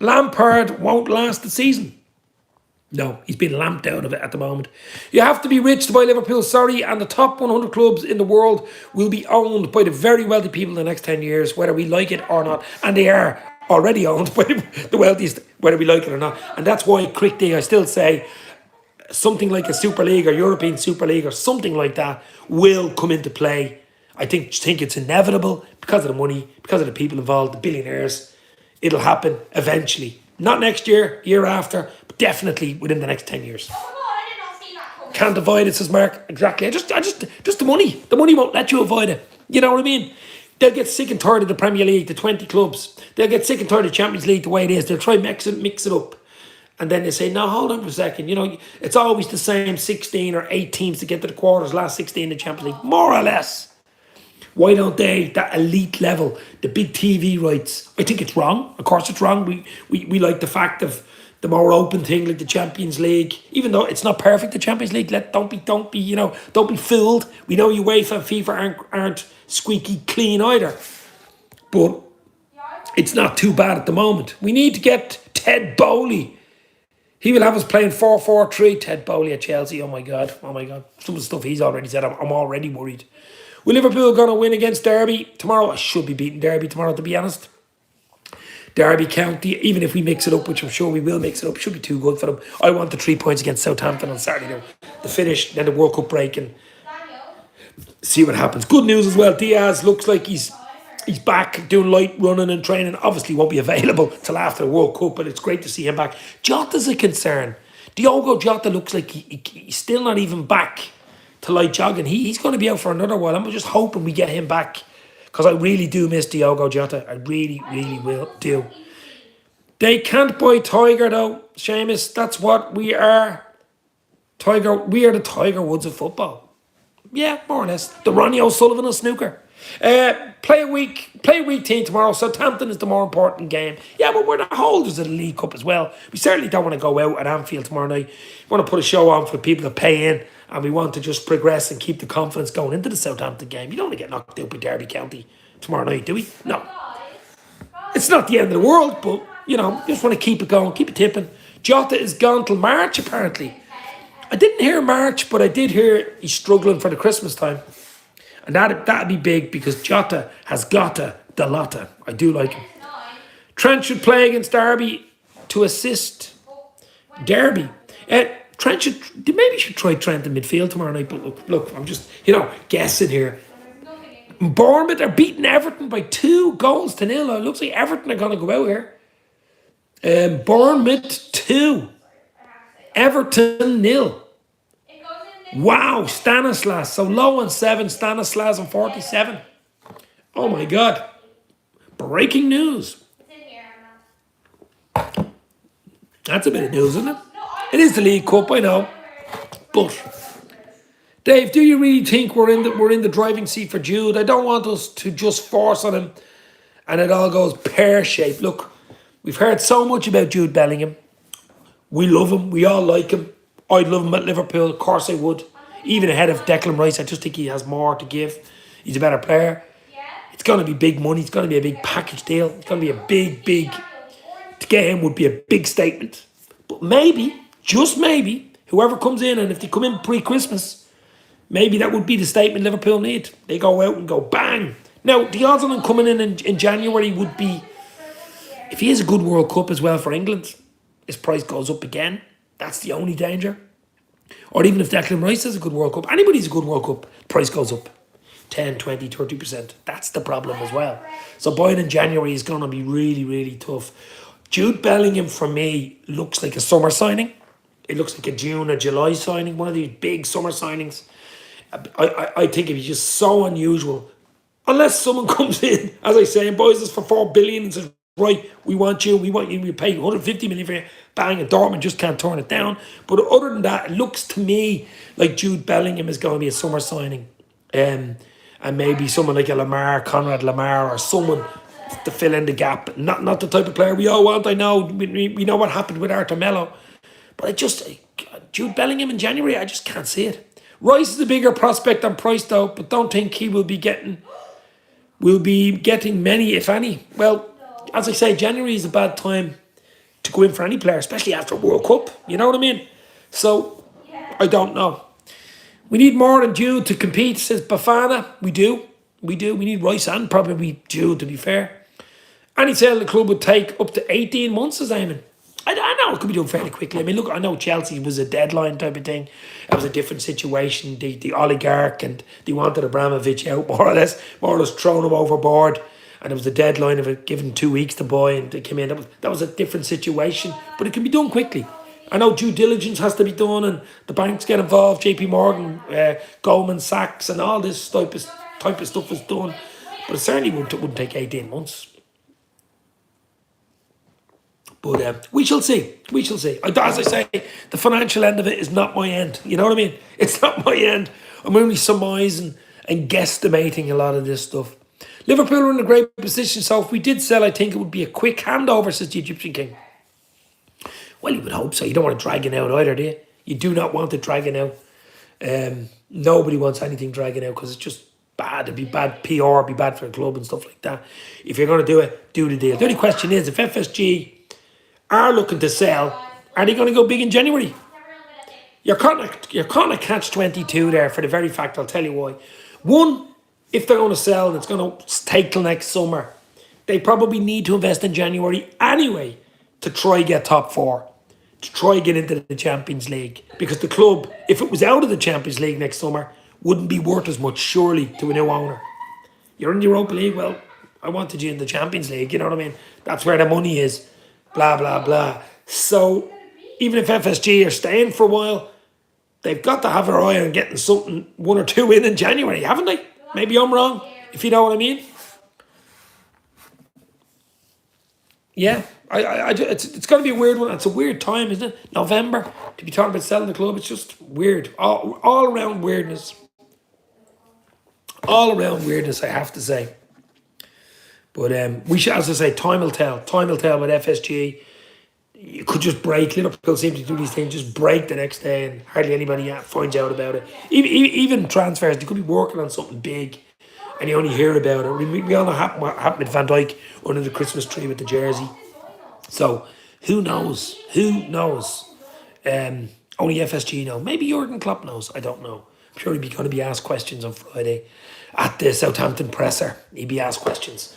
S1: Lampard won't last the season. No, he's been lamped out of it at the moment. You have to be rich to buy Liverpool, sorry, and the top 100 clubs in the world will be owned by the very wealthy people in the next 10 years, whether we like it or not. And they are already owned by the wealthiest, whether we like it or not. And that's why, quickly, I still say something like a Super League or European Super League or something like that will come into play. I think it's inevitable because of the money, because of the people involved, the billionaires. It'll happen eventually. Not next year, year after, but definitely within the next 10 years. Can't avoid it, says Mark. Exactly. Just the money. The money won't let you avoid it. You know what I mean? They'll get sick and tired of the Premier League, the 20 clubs. They'll get sick and tired of the Champions League the way it is. They'll try mix it up. And then they say, no, hold on for a second. It's always the same 16 or 8 teams to get to the quarters, last 16 in the Champions League, more or less. Why don't they, that elite level, the big TV rights? I think it's wrong. Of course it's wrong. We like the fact of the more open thing like the Champions League. Even though it's not perfect, the Champions League, don't be fooled. We know UEFA and FIFA aren't squeaky clean either. But it's not too bad at the moment. We need to get Ted Bowley. He will have us playing 4-4-3. Ted Bowley at Chelsea. Oh my God. Some of the stuff he's already said, I'm already worried. Will Liverpool going to win against Derby tomorrow? I should be beating Derby tomorrow, to be honest. Derby County, even if we mix it up, which I'm sure we will mix it up, should be too good for them. I want the 3 points against Southampton on Saturday, though. The finish, then the World Cup break, and see what happens. Good news as well. Diaz looks like he's back doing light running and training. Obviously won't be available till after the World Cup, but it's great to see him back. Jota's a concern. Diogo Jota looks like he's still not even back to light jogging. He's going to be out for another while. I'm just hoping we get him back because I really do miss Diogo Jota. I really, really will do. They can't buy Tiger though, Seamus. That's what we are. Tiger. We are the Tiger Woods of football. Yeah, more or less. The Ronnie O'Sullivan of snooker. Play a week team tomorrow. Southampton is the more important game. Yeah, but we're the holders of the League Cup as well. We certainly don't want to go out at Anfield tomorrow night. We want to put a show on for people to pay in. And we want to just progress and keep the confidence going into the Southampton game. You don't want to get knocked out by Derby County tomorrow night, do we? No. It's not the end of the world, but, just want to keep it going, keep it tipping. Jota is gone till March, apparently. I didn't hear March, but I did hear he's struggling for the Christmas time. And that'd be big because Jota has gotta the lotta. I do like him. Trent should play against Derby to assist Derby. Trent should try Trent in midfield tomorrow night. But look, I'm just, guessing here. Bournemouth are beating Everton by 2-0. It looks like Everton are going to go out here. Bournemouth 2. Everton 0. Wow, Stanislas. So low on 7, Stanislas on 47. Oh my God. Breaking news. That's a bit of news, isn't it? It is the League Cup, I know. But Dave, do you really think we're in the driving seat for Jude? I don't want us to just force on him and it all goes pear-shaped. Look, we've heard so much about Jude Bellingham. We love him. We all like him. I'd love him at Liverpool. Of course I would. Even ahead of Declan Rice, I just think he has more to give. He's a better player. It's going to be big money. It's going to be a big package deal. It's going to be a big... To get him would be a big statement. But maybe, just maybe, whoever comes in, and if they come in pre-Christmas, maybe that would be the statement Liverpool need. They go out and go bang. Now, the odds on him coming in January would be, if he has a good World Cup as well for England, his price goes up again. That's the only danger. Or even if Declan Rice has a good World Cup, anybody's a good World Cup, price goes up 10, 20, 30%. That's the problem as well. So buying in January is going to be really, really tough. Jude Bellingham, for me, looks like a summer signing. It looks like a June or July signing, one of these big summer signings. I think it'd be just so unusual. Unless someone comes in, as I say, and buys us for 4 billion and says, right, we want you, we pay 150 million for you, bang, and Dortmund just can't turn it down. But other than that, it looks to me like Jude Bellingham is going to be a summer signing. And maybe someone like a Conrad Lamar, or someone to fill in the gap. Not the type of player we all want, I know. We know what happened with Arthur Melo. But Jude Bellingham in January, I just can't see it. Rice is a bigger prospect on price though, but don't think he will be getting many, if any. Well, as I say, January is a bad time to go in for any player, especially after World Cup. You know what I mean? So, I don't know. We need more than Jude to compete, says Bafana. We do. We need Rice and probably Jude, to be fair. Any sale the club would take up to 18 months, says Eamon. I know it could be done fairly quickly. I mean, look, I know Chelsea was a deadline type of thing. It was a different situation. The oligarch, and they wanted Abramovich out, more or less thrown him overboard. And it was the deadline of it, given 2 weeks to buy, and they came in. That was a different situation, but it can be done quickly. I know due diligence has to be done, and the banks get involved. JP Morgan, Goldman Sachs, and all this type of stuff is done. But it certainly wouldn't take 18 months. But we shall see. We shall see. As I say, the financial end of it is not my end. You know what I mean? It's not my end. I'm only surmising and guesstimating a lot of this stuff. Liverpool are in a great position, so if we did sell, I think it would be a quick handover, says the Egyptian King. Well, you would hope so. You don't want it dragging out either, do you? You do not want it dragging out. Nobody wants anything dragging out because it's just bad. It'd be bad PR, it'd be bad for the club and stuff like that. If you're going to do it, do the deal. The only question is, if FSG are looking to sell, are they going to go big in January? You're kind of catch-22 there for the very fact, I'll tell you why. One, if they're going to sell and it's going to take till next summer, they probably need to invest in January anyway to try get top 4, to try get into the Champions League. Because the club, if it was out of the Champions League next summer, wouldn't be worth as much, surely, to a new owner. You're in the Europa League, well, I wanted you in the Champions League, you know what I mean? That's where the money is, blah, blah, blah. So, even if FSG are staying for a while, they've got to have their eye on getting something, 1 or 2 in January, haven't they? Maybe I'm wrong, if you know what I mean. Yeah, it's going to be a weird one. It's a weird time, isn't it? November, to be talking about selling the club. It's just weird. All around weirdness. All around weirdness, I have to say. But we should, as I say, time will tell. Time will tell with FSG. You could just break. Liverpool seem to do these things, just break the next day, and hardly anybody finds out about it. Even transfers, they could be working on something big, and you only hear about it. We all know what happened with Van Dijk under the Christmas tree with the jersey. So, who knows? Who knows? Only FSG know. Maybe Jurgen Klopp knows. I don't know. I'm sure he'd be going to be asked questions on Friday at the Southampton presser. He'd be asked questions.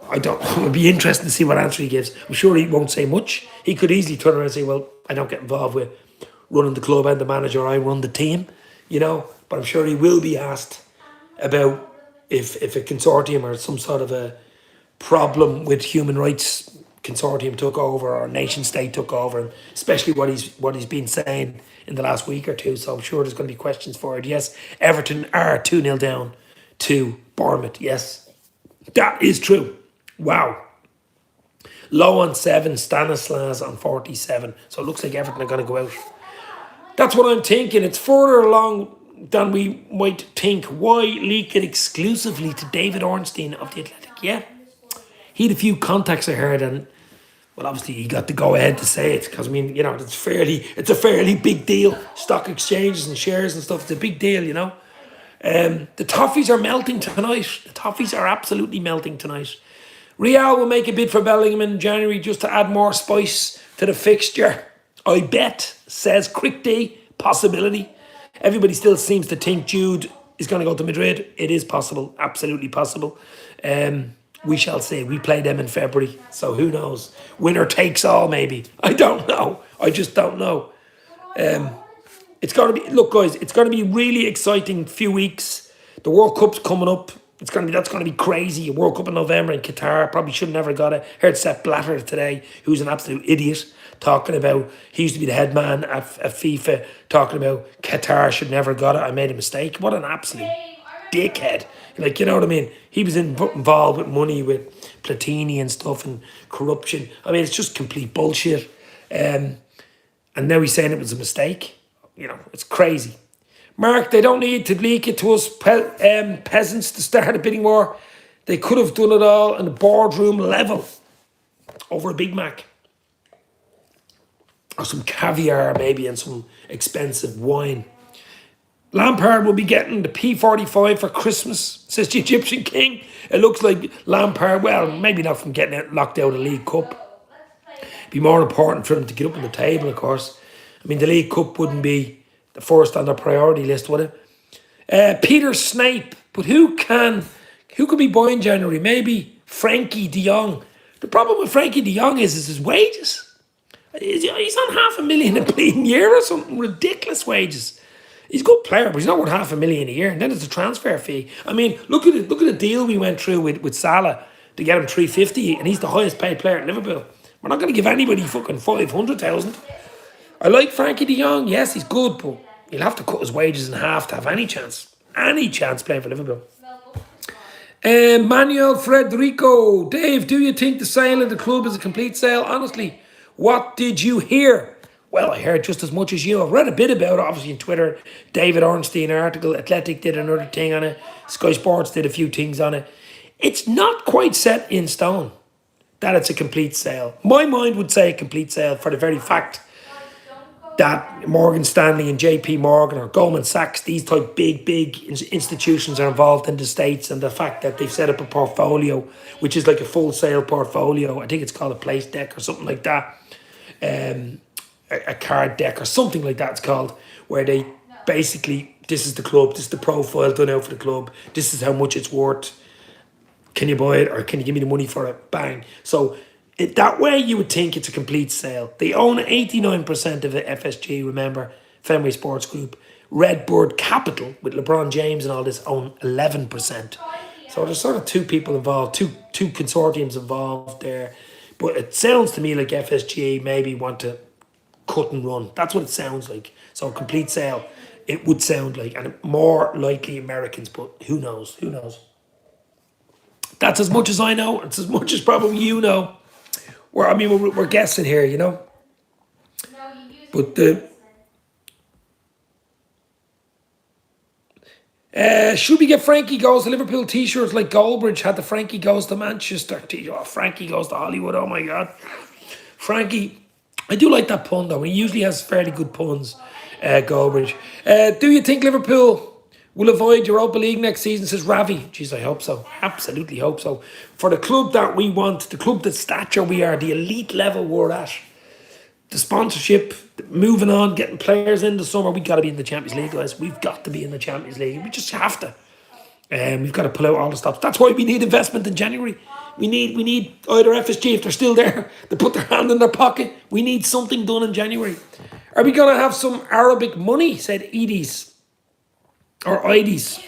S1: I don't know. It'd be interesting to see what answer he gives. I'm sure he won't say much. He could easily turn around and say, well, I don't get involved with running the club and the manager. I run the team, you know. But I'm sure he will be asked about if a consortium or some sort of a problem with human rights consortium took over or nation state took over, and especially what he's been saying in the last week or two. So I'm sure there's going to be questions for it. Yes, Everton are 2-0 down to Bournemouth. Yes, that is true. Wow. Low on 7, Stanislas on 47. So it looks like Everton are going to go out. That's what I'm thinking. It's further along than we might think. Why leak it exclusively to David Ornstein of The Athletic? Yeah. He had a few contacts I heard, and well, obviously he got to go ahead to say it because I mean, you know, it's a fairly big deal. Stock exchanges and shares and stuff. It's a big deal, you know. The toffees are melting tonight. The toffees are absolutely melting tonight. Real will make a bid for Bellingham in January just to add more spice to the fixture. I bet, says Crick D. Possibility. Everybody still seems to think Jude is going to go to Madrid. It is possible, absolutely possible. We shall see. We play them in February, so who knows? Winner takes all, maybe. I don't know. I just don't know. It's going to be, look, guys, it's going to be really exciting few weeks. The World Cup's coming up. That's going to be crazy. A World Cup in November in Qatar. Probably should have never got it. Heard Sepp Blatter today, who's an absolute idiot, talking about, he used to be the head man at FIFA, talking about Qatar should never got it. I made a mistake. What an absolute dickhead. Like, you know what I mean? He was involved with money with Platini and stuff and corruption. I mean, it's just complete bullshit. And now he's saying it was a mistake. You know, it's crazy. Mark, they don't need to leak it to us peasants to start a bidding war. They could have done it all in the boardroom level over a Big Mac. Or some caviar maybe and some expensive wine. Lampard will be getting the P45 for Christmas, says the Egyptian King. It looks like Lampard, well, maybe not from getting it locked out of the League Cup. It'd be more important for them to get up on the table, of course. I mean, the League Cup wouldn't be the first on their priority list, would it? Peter Snape, but who could be buying January? Maybe Frankie de Jong. The problem with Frankie de Jong is his wages. He's on $500,000 a bleeding year or something, ridiculous wages. He's a good player, but he's not worth $500,000 a year. And then there's a transfer fee. I mean, look at the deal we went through with Salah to get him 350, and he's the highest paid player at Liverpool. We're not going to give anybody fucking 500,000. I like Frankie de Jong. Yes, he's good, but he'll have to cut his wages in half to have any chance playing for Liverpool. Manuel Frederico. Dave, do you think the sale of the club is a complete sale? Honestly, what did you hear? Well, I heard just as much as you. I've read a bit about it, obviously, on Twitter. David Ornstein article. Athletic did another thing on it. Sky Sports did a few things on it. It's not quite set in stone that it's a complete sale. My mind would say a complete sale for the very fact that Morgan Stanley and JP Morgan or Goldman Sachs, these type big institutions are involved in the States, and the fact that they've set up a portfolio, which is like a full sale portfolio. I think it's called a place deck or something like that. A card deck or something like that it's called, where they basically, this is the club, this is the profile done out for the club, this is how much it's worth. Can you buy it or can you give me the money for it? Bang. So that way you would think it's a complete sale. They own 89% of the FSG, remember, Fenway Sports Group. Redbird Capital, with LeBron James and all this, own 11%. So there's sort of two people involved, two consortiums involved there. But it sounds to me like FSG maybe want to cut and run. That's what it sounds like. So a complete sale, it would sound like, and more likely Americans, but who knows? Who knows? That's as much as I know. It's as much as probably you know. We're guessing here, you know. But should we get Frankie Goes to Liverpool t-shirts like Goldbridge had the Frankie Goes to Manchester t-shirt? Oh, Frankie Goes to Hollywood. Oh my God, Frankie. I do like that pun though. He usually has fairly good puns. Goldbridge. Do you think Liverpool will avoid Europa League next season, says Ravi? Jeez, I hope so. Absolutely hope so. For the club that we want, the club that stature we are, the elite level we're at, the sponsorship, moving on, getting players in the summer, we've got to be in the Champions League, guys. We've got to be in the Champions League. We just have to. We've got to pull out all the stops. That's why we need investment in January. We need either FSG, if they're still there, to put their hand in their pocket. We need something done in January. Are we going to have some Arabic money, said Edie's. Or Ides.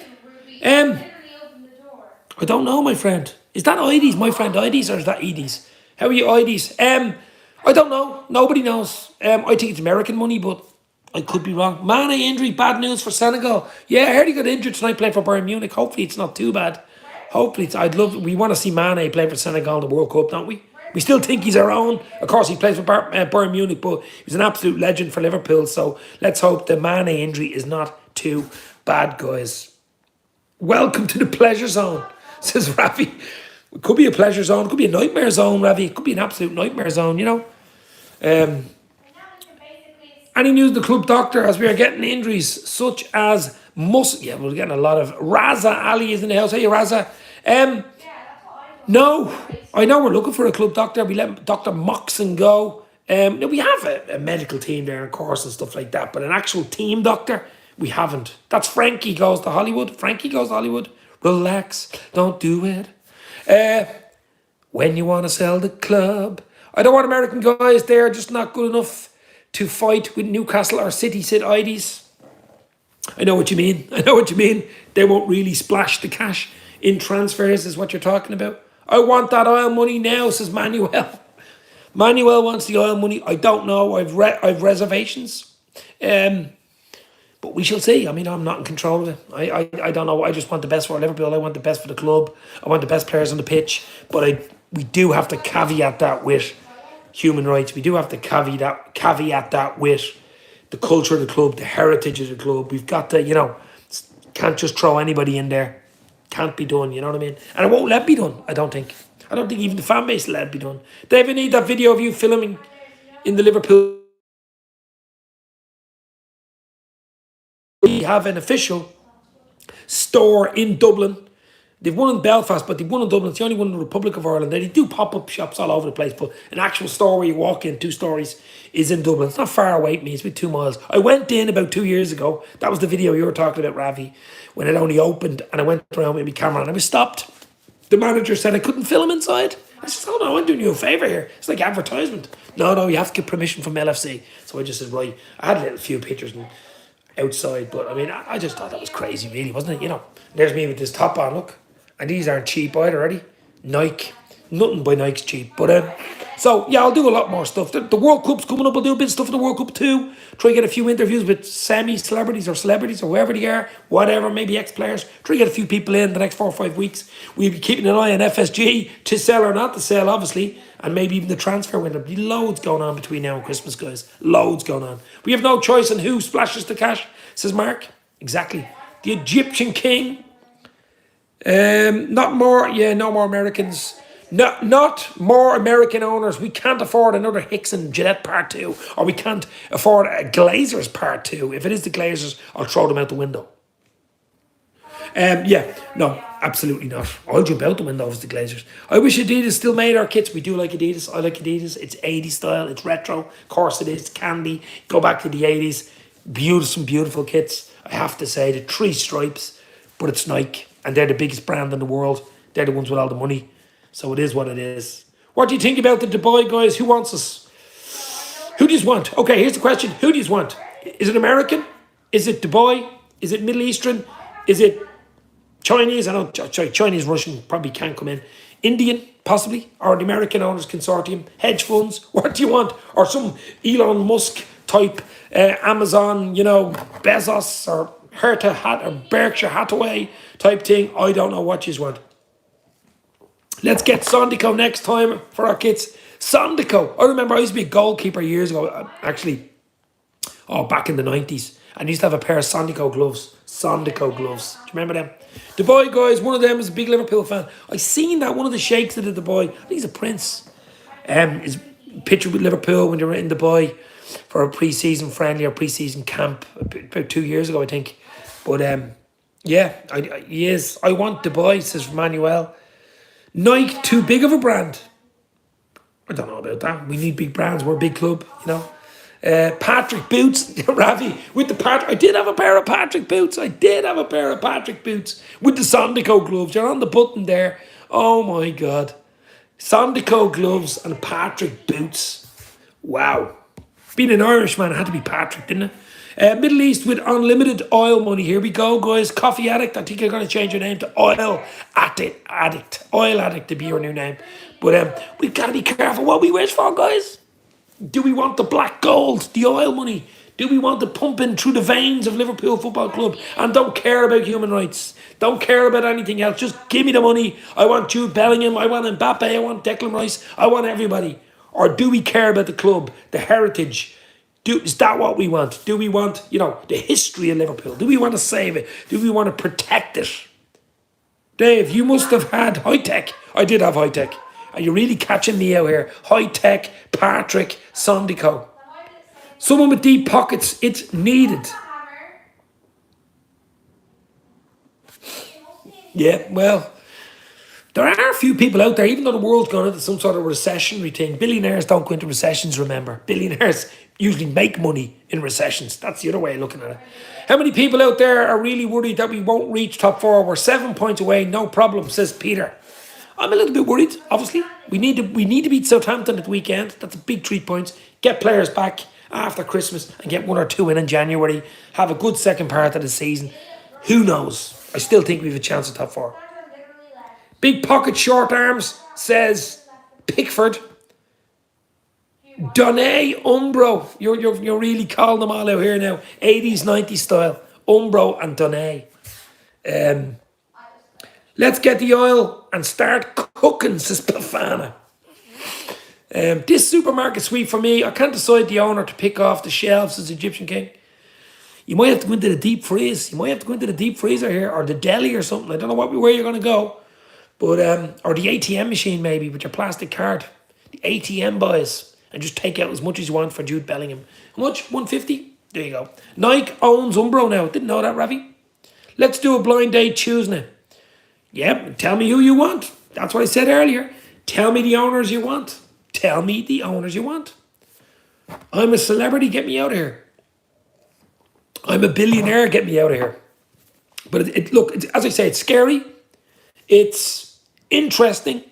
S1: I don't know, my friend. Is that Ides, my friend Ides, or is that Edie's? How are you, IDs? I don't know. Nobody knows. I think it's American money, but I could be wrong. Mane injury, bad news for Senegal. Yeah, I heard he got injured tonight playing for Bayern Munich. Hopefully it's not too bad. Hopefully we want to see Mane play for Senegal in the World Cup, don't we? We still think he's our own. Of course, he plays for Bayern Munich, but he's an absolute legend for Liverpool. So let's hope the Mane injury is not too bad, guys. Welcome to the pleasure zone, says Rafi. It could be a pleasure zone. It could be a nightmare zone, Ravi. It could be an absolute nightmare zone, you know. Any news of the club doctor as we are getting injuries such as Yeah, we're getting a lot of... Raza Ali is in the house. Hey, Raza. No, I know we're looking for a club doctor. We let Dr. Moxon go. No, we have a medical team there, of course, and stuff like that. But an actual team doctor, we haven't. That's Frankie goes to Hollywood. Frankie goes to Hollywood. Relax. Don't do it. When you want to sell the club. I don't want American guys there, just not good enough to fight with Newcastle or City IDs. I know what you mean. I know what you mean. They won't really splash the cash in transfers is what you're talking about. I want that oil money now, says Manuel. Manuel wants the oil money. I don't know. I've reservations. But we shall see. I mean, I'm not in control of it. I don't know. I just want the best for Liverpool. I want the best for the club. I want the best players on the pitch. But we do have to caveat that with human rights. We do have to caveat that with the culture of the club, the heritage of the club. We've got to, can't just throw anybody in there. Can't be done, you know what I mean? And it won't let be done, I don't think. I don't think even the fan base will let it be done. David, need that video of you filming in the Liverpool. We have an official store in Dublin. They've one in Belfast, but they've one in Dublin. It's the only one in the Republic of Ireland. They do pop-up shops all over the place, but an actual store where you walk in, 2 stories, is in Dublin. It's not far away from me. It's about 2 miles. I went in about 2 years ago. That was the video you were talking about, Ravi, when it only opened, and I went around with my camera, and I was stopped. The manager said I couldn't film inside. I said, oh no, I'm doing you a favour here. It's like advertisement. No, you have to get permission from LFC. So I just said, right. I had a little few pictures and outside, but I mean, I just thought that was crazy, really, wasn't it? There's me with this top on, look. And these aren't cheap either, already. Nike. Nothing by Nike's cheap. But, so, yeah, I'll do a lot more stuff. The World Cup's coming up. I'll do a bit of stuff in the World Cup too. Try to get a few interviews with semi-celebrities or celebrities or whoever they are. Whatever, maybe ex-players. Try to get a few people in the next 4 or 5 weeks. We'll be keeping an eye on FSG to sell or not to sell, obviously. And maybe even the transfer window. There'll be loads going on between now and Christmas, guys. Loads going on. We have no choice on who splashes the cash, says Mark. Exactly. The Egyptian king. No more Americans. Not more American owners. We can't afford another Hicks and Gillette Part 2. Or we can't afford a Glazers Part 2. If it is the Glazers, I'll throw them out the window. No, absolutely not. I'll jump out the window if it's the Glazers. I wish Adidas still made our kits. We do like Adidas. I like Adidas. It's 80s style. It's retro. Of course it is. It can be. Go back to the 80s. Some beautiful kits. I have to say, the 3 stripes. But it's Nike. And they're the biggest brand in the world. They're the ones with all the money. So it is what it is. What do you think about the Dubai guys? Who wants us? Who do you want? Okay, here's the question. Who do you want? Is it American? Is it Dubai? Is it Middle Eastern? Is it Chinese? I know Chinese, Russian probably can't come in. Indian, possibly. Or the American Owners Consortium. Hedge funds. What do you want? Or some Elon Musk type Amazon, Bezos or Hertha or Berkshire Hathaway type thing. I don't know what you want. Let's get Sondico next time for our kids. Sondico. I remember I used to be a goalkeeper years ago. Actually, back in the 90s. And I used to have a pair of Sondico gloves. Sondico gloves. Do you remember them? Dubai guys, one of them is a big Liverpool fan. I seen that one of the sheikhs at the Dubai. I think he's a prince. His picture with Liverpool when they were in Dubai for a pre-season friendly or pre-season camp about 2 years ago, I think. But he is. I want Dubai, says Manuel. Nike, too big of a brand. I don't know about that. We need big brands. We're a big club, Patrick boots, Ravi, with the I did have a pair of Patrick boots. With the Sondico gloves. You're on the button there. Oh my God. Sondico gloves and Patrick boots. Wow. Being an Irishman, it had to be Patrick, didn't Middle East with unlimited oil money. Here we go, guys. Coffee addict. I think you're going to change your name to oil addict. Oil addict to be your new name. But we've got to be careful what we wish for, guys. Do we want the black gold, the oil money? Do we want it pumping through the veins of Liverpool Football Club and don't care about human rights? Don't care about anything else. Just give me the money. I want Jude Bellingham. I want Mbappe. I want Declan Rice. I want everybody. Or do we care about the club, the heritage? Is that what we want? Do we want, the history of Liverpool? Do we want to save it? Do we want to protect it? Dave, you must have had high tech. I did have high tech. Are you really catching me out here? High tech, Patrick, Sondico. Someone with deep pockets, it's needed. Yeah, well, there are a few people out there, even though the world's gone into some sort of recessionary thing. Billionaires don't go into recessions, remember. Billionaires usually make money in recessions. That's the other way of looking at it. How many people out there are really worried that we won't reach top four? We're 7 points away, no problem, says Peter. I'm a little bit worried, obviously. We need to beat Southampton at the weekend. That's a big 3 points. Get players back after Christmas and get 1 or 2 in January. Have a good second part of the season. Who knows? I still think we have a chance at top four. Big pocket short arms, says Pickford. Doné, Umbro. You're really calling them all out here now. 80s, 90s style. Umbro and Doné. Let's get the oil and start cooking, says Pafana. This supermarket sweep for me, I can't decide the owner to pick off the shelves, says Egyptian King. You might have to go into the deep freeze. You might have to go into the deep freezer here or the deli or something. I don't know where you're going to go. But or the ATM machine maybe with your plastic card. The ATM boys. And just take out as much as you want for Jude Bellingham. How much? 150? There you go. Nike owns Umbro now. Didn't know that, Ravi. Let's do a blind date Tuesday. Yep, tell me who you want. That's what I said earlier. Tell me the owners you want. Tell me the owners you want. I'm a celebrity, get me out of here. I'm a billionaire, get me out of here. But as I say, it's scary. It's interesting.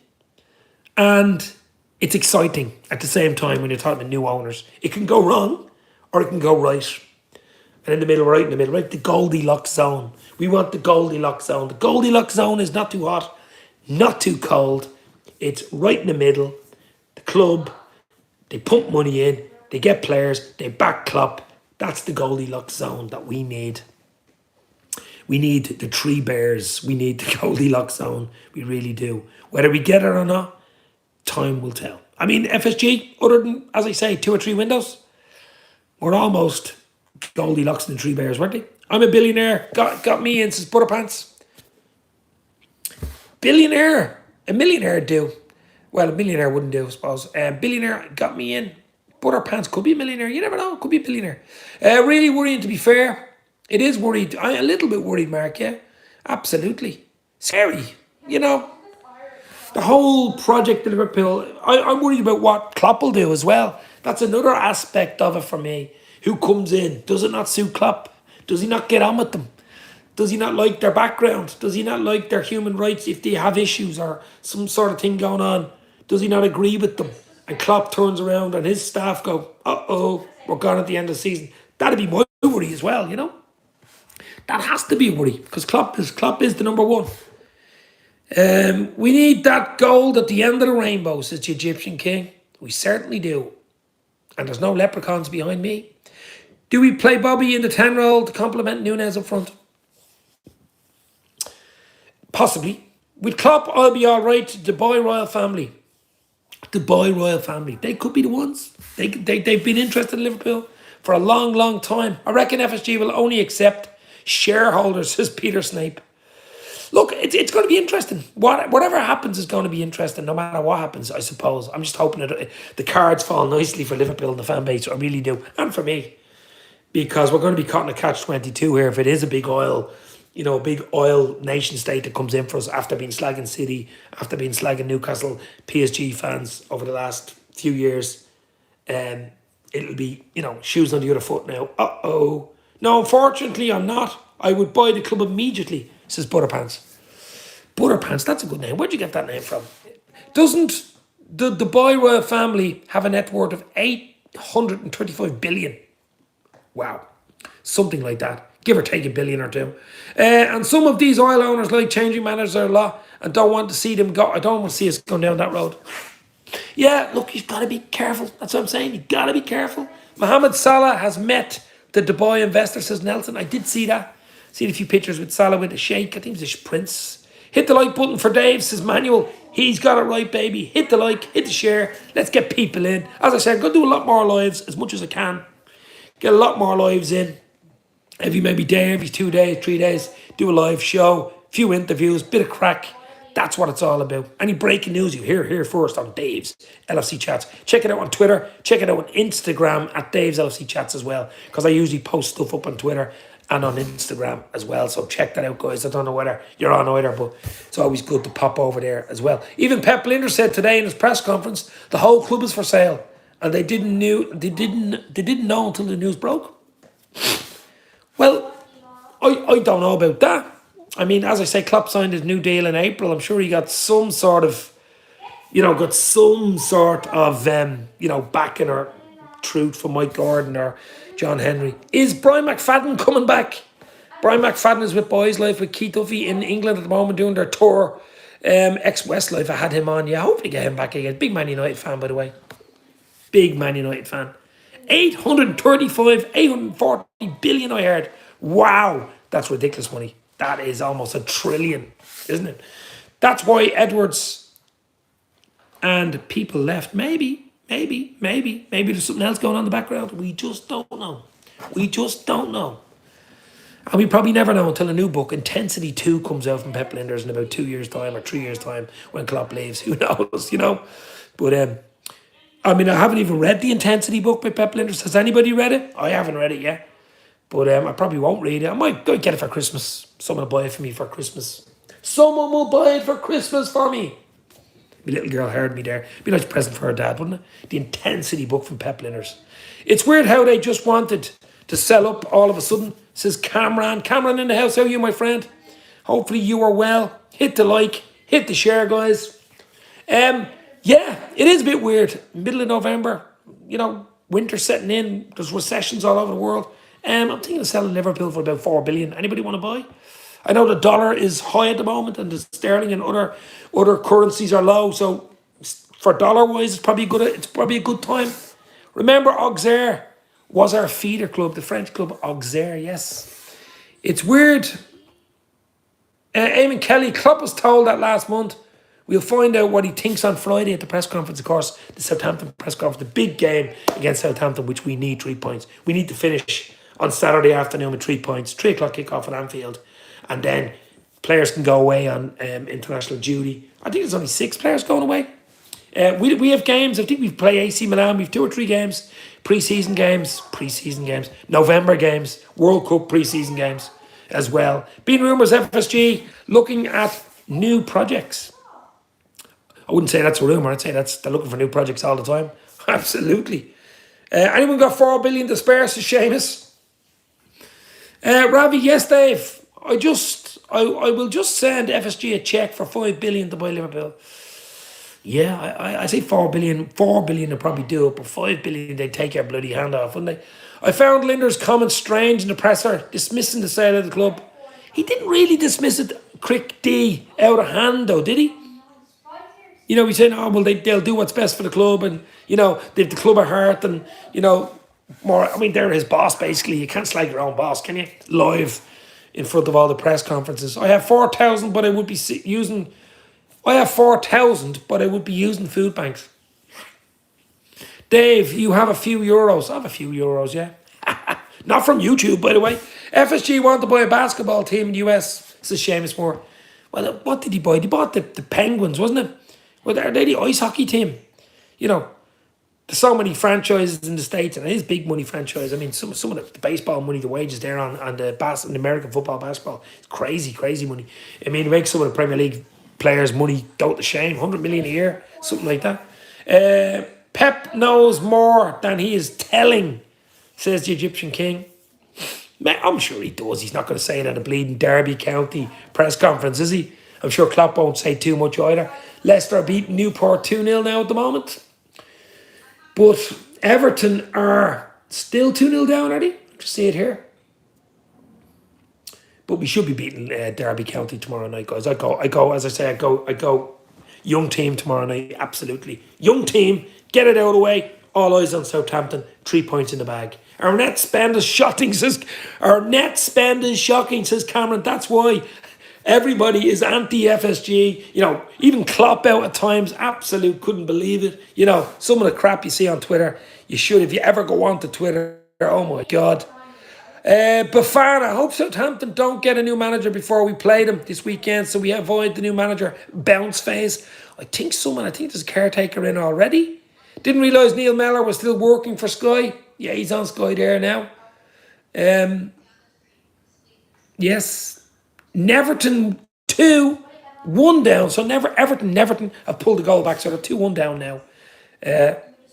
S1: And it's exciting at the same time when you're talking to new owners. It can go wrong or it can go right. And in the middle, right, the Goldilocks zone. We want the Goldilocks zone. The Goldilocks zone is not too hot, not too cold. It's right in the middle. The club, they pump money in, they get players, they back Klopp. That's the Goldilocks zone that we need. We need the three bears. We need the Goldilocks zone. We really do. Whether we get it or not, time will tell. I mean, FSG, other than, as I say, 2 or 3 windows, we're almost Goldilocks and the three bears, weren't they? I'm a billionaire. Got me in, says Butterpants. Billionaire. A millionaire do. Well, a millionaire wouldn't do, I suppose. Billionaire got me in. Butterpants could be a millionaire. You never know. Could be a billionaire. Really worrying, to be fair. It is worried. I'm a little bit worried, Mark, yeah. Absolutely. Scary, The whole project of Liverpool, I'm worried about what Klopp will do as well. That's another aspect of it for me. Who comes in? Does it not suit Klopp? Does he not get on with them? Does he not like their background? Does he not like their human rights if they have issues or some sort of thing going on? Does he not agree with them? And Klopp turns around and his staff go, uh-oh, we're gone at the end of the season. That'd be my worry as well, That has to be a worry because Klopp is the number one. We need that gold at the end of the rainbow, says the Egyptian King. We certainly do. And there's no leprechauns behind me. Do we play Bobby in the 10 role to complement Núñez up front? Possibly. With Klopp, I'll be all right. The Boy Royal family. They could be the ones. They've been interested in Liverpool for a long, long time. I reckon FSG will only accept shareholders, says Peter Snape. Look, it's going to be interesting. Whatever happens is going to be interesting, no matter what happens, I suppose. I'm just hoping that the cards fall nicely for Liverpool and the fan base. I really do. And for me. Because we're going to be caught in a catch-22 here if it is a big oil, big oil nation state that comes in for us after being slagging City, after being slagging Newcastle, PSG fans over the last few years. It'll be, shoes on the other foot now. Uh-oh. No, unfortunately, I'm not. I would buy the club immediately, says Butterpants. Butterpants, that's a good name. Where'd you get that name from? Doesn't the Boy Royal family have a net worth of 835 billion? Wow. something like that. Give or take a billion or two. And some of these oil owners like changing managers a lot and don't want to see them go. I don't want to see us going down that road. Yeah, look, you've got to be careful. That's what I'm saying. You've got to be careful. Mohamed Salah has met the Dubai investor, says Nelson. I did see that. Seen a few pictures with Salah with the sheikh. I think it was a prince. Hit the like button for Dave, says Manuel. He's got it right, baby. Hit the like, hit the share. Let's get people in. As I said, I'm going to do a lot more lives as much as I can. Get a lot more lives in. Every maybe day, every 2 days, 3 days. Do a live show. Few interviews. Bit of crack. That's what it's all about. Any breaking news you hear here first on Dave's LFC Chats. Check it out on Twitter. Check it out on Instagram at Dave's LFC Chats as well. Because I usually post stuff up on Twitter and on Instagram as well. So check that out, guys. I don't know whether you're on either, but it's always good to pop over there as well. Even Pep Linder said today in his press conference, the whole club is for sale. And they didn't know until the news broke. Well, I don't know about that. I mean, as I say, Klopp signed his new deal in April. I'm sure he got some sort of, backing or truth from Mike Gordon or John Henry. Is Brian McFadden coming back? Brian McFadden is with Boys Life with Keith Duffy in England at the moment doing their tour. Ex-Westlife, I had him on. Yeah, hopefully get him back again. Big Man United fan, by the way. Big Man United fan. 840 billion, I heard. Wow, that's ridiculous money. That is almost $1 trillion, isn't it? That's why Edwards and people left. Maybe there's something else going on in the background. We just don't know. And we probably never know until a new book, Intensity 2, comes out from Pep Linders in about 2 years' time or 3 years' time when Klopp leaves. Who knows, But, I haven't even read the Intensity book by Pep Linders. Has anybody read it? I haven't read it yet. But I probably won't read it. I might go get it for Christmas. Someone will buy it for me for Christmas. Someone will buy it for Christmas for me. My little girl heard me there. Be like a present for her dad, wouldn't it? The Intensity book from Pep Linders. It's weird how they just wanted to sell up all of a sudden. Says Cameron. Cameron in the house. How are you, my friend? Hopefully you are well. Hit the like. Hit the share, guys. Yeah, it is a bit weird. Middle of November. Winter setting in. There's recessions all over the world. I'm thinking of selling Liverpool for about 4 billion. Anybody want to buy? I know the dollar is high at the moment and the sterling and other currencies are low. So for dollar wise, it's probably a good time. Remember, Auxerre was our feeder club, the French club Auxerre. Yes, it's weird. Eamon Kelly, Klopp was told that last month. We'll find out what he thinks on Friday at the press conference. Of course, the Southampton press conference, the big game against Southampton, which we need 3 points. We need to finish on Saturday afternoon with 3 points. 3 o'clock kickoff at Anfield. And then players can go away on international duty. I think there's only 6 players going away. We have games. I think we play AC Milan. We have 2 or 3 games. Pre-season games. November games. World Cup pre-season games as well. Been rumours FSG looking at new projects. I wouldn't say that's a rumour. I'd say they're looking for new projects all the time. Absolutely. Anyone got 4 billion to spare? Says Seamus. Ravi, yes, Dave. I will just send FSG a check for 5 billion to buy Liverpool. Yeah, I say 4 billion. 4 billion will probably do it, but 5 billion they'd take your bloody hand off, wouldn't they? I found Linder's comment strange in the presser, dismissing the sale of the club. He didn't really dismiss it, Crick D, out of hand though, did he? He's saying, they'll do what's best for the club, and they've the club at heart, and more. They're his boss basically. You can't slag your own boss, can you? Live in front of all the press conferences. I have 4,000, but I would be using. I have 4,000, but I would be using food banks. Dave, you have a few euros. I have a few euros, yeah. Not from YouTube, by the way. FSG want to buy a basketball team in the US. Says Seamus Moore. Well, what did he buy? He bought the Penguins, wasn't it? Well, are they the ice hockey team? There's so many franchises in the States, and it is big money franchise. Some of the baseball money, the wages there on the American football, basketball, it's crazy money. It makes some of the Premier League players' money go to shame. 100 million a year, something like that. Pep knows more than he is telling, says the Egyptian king. I'm sure he does. He's not going to say it at a bleeding Derby County press conference, is he? I'm sure Klopp won't say too much either. Leicester are beating Newport 2-0 now at the moment. But Everton are still 2-0 down, are they? Just see it here. But we should be beating Derby County tomorrow night, guys. I go. As I say, I go. Young team tomorrow night, absolutely. Young team, get it out of the way. All eyes on Southampton. 3 points in the bag. Our net spend is shocking, says Cameron. That's why everybody is anti-FSG. You know, even Klopp out at times. Absolute couldn't believe it. You know, some of the crap you see on Twitter. You should, if you ever go on to Twitter. Oh my God. Bafana, I hope Southampton don't get a new manager before we play them this weekend, so we avoid the new manager bounce phase. I think there's a caretaker in already. Didn't realise Neil Mellor was still working for Sky. Yeah, he's on Sky there now. Yes. Neverton 2-1 down. So Everton have pulled the goal back, so they're 2-1 down now.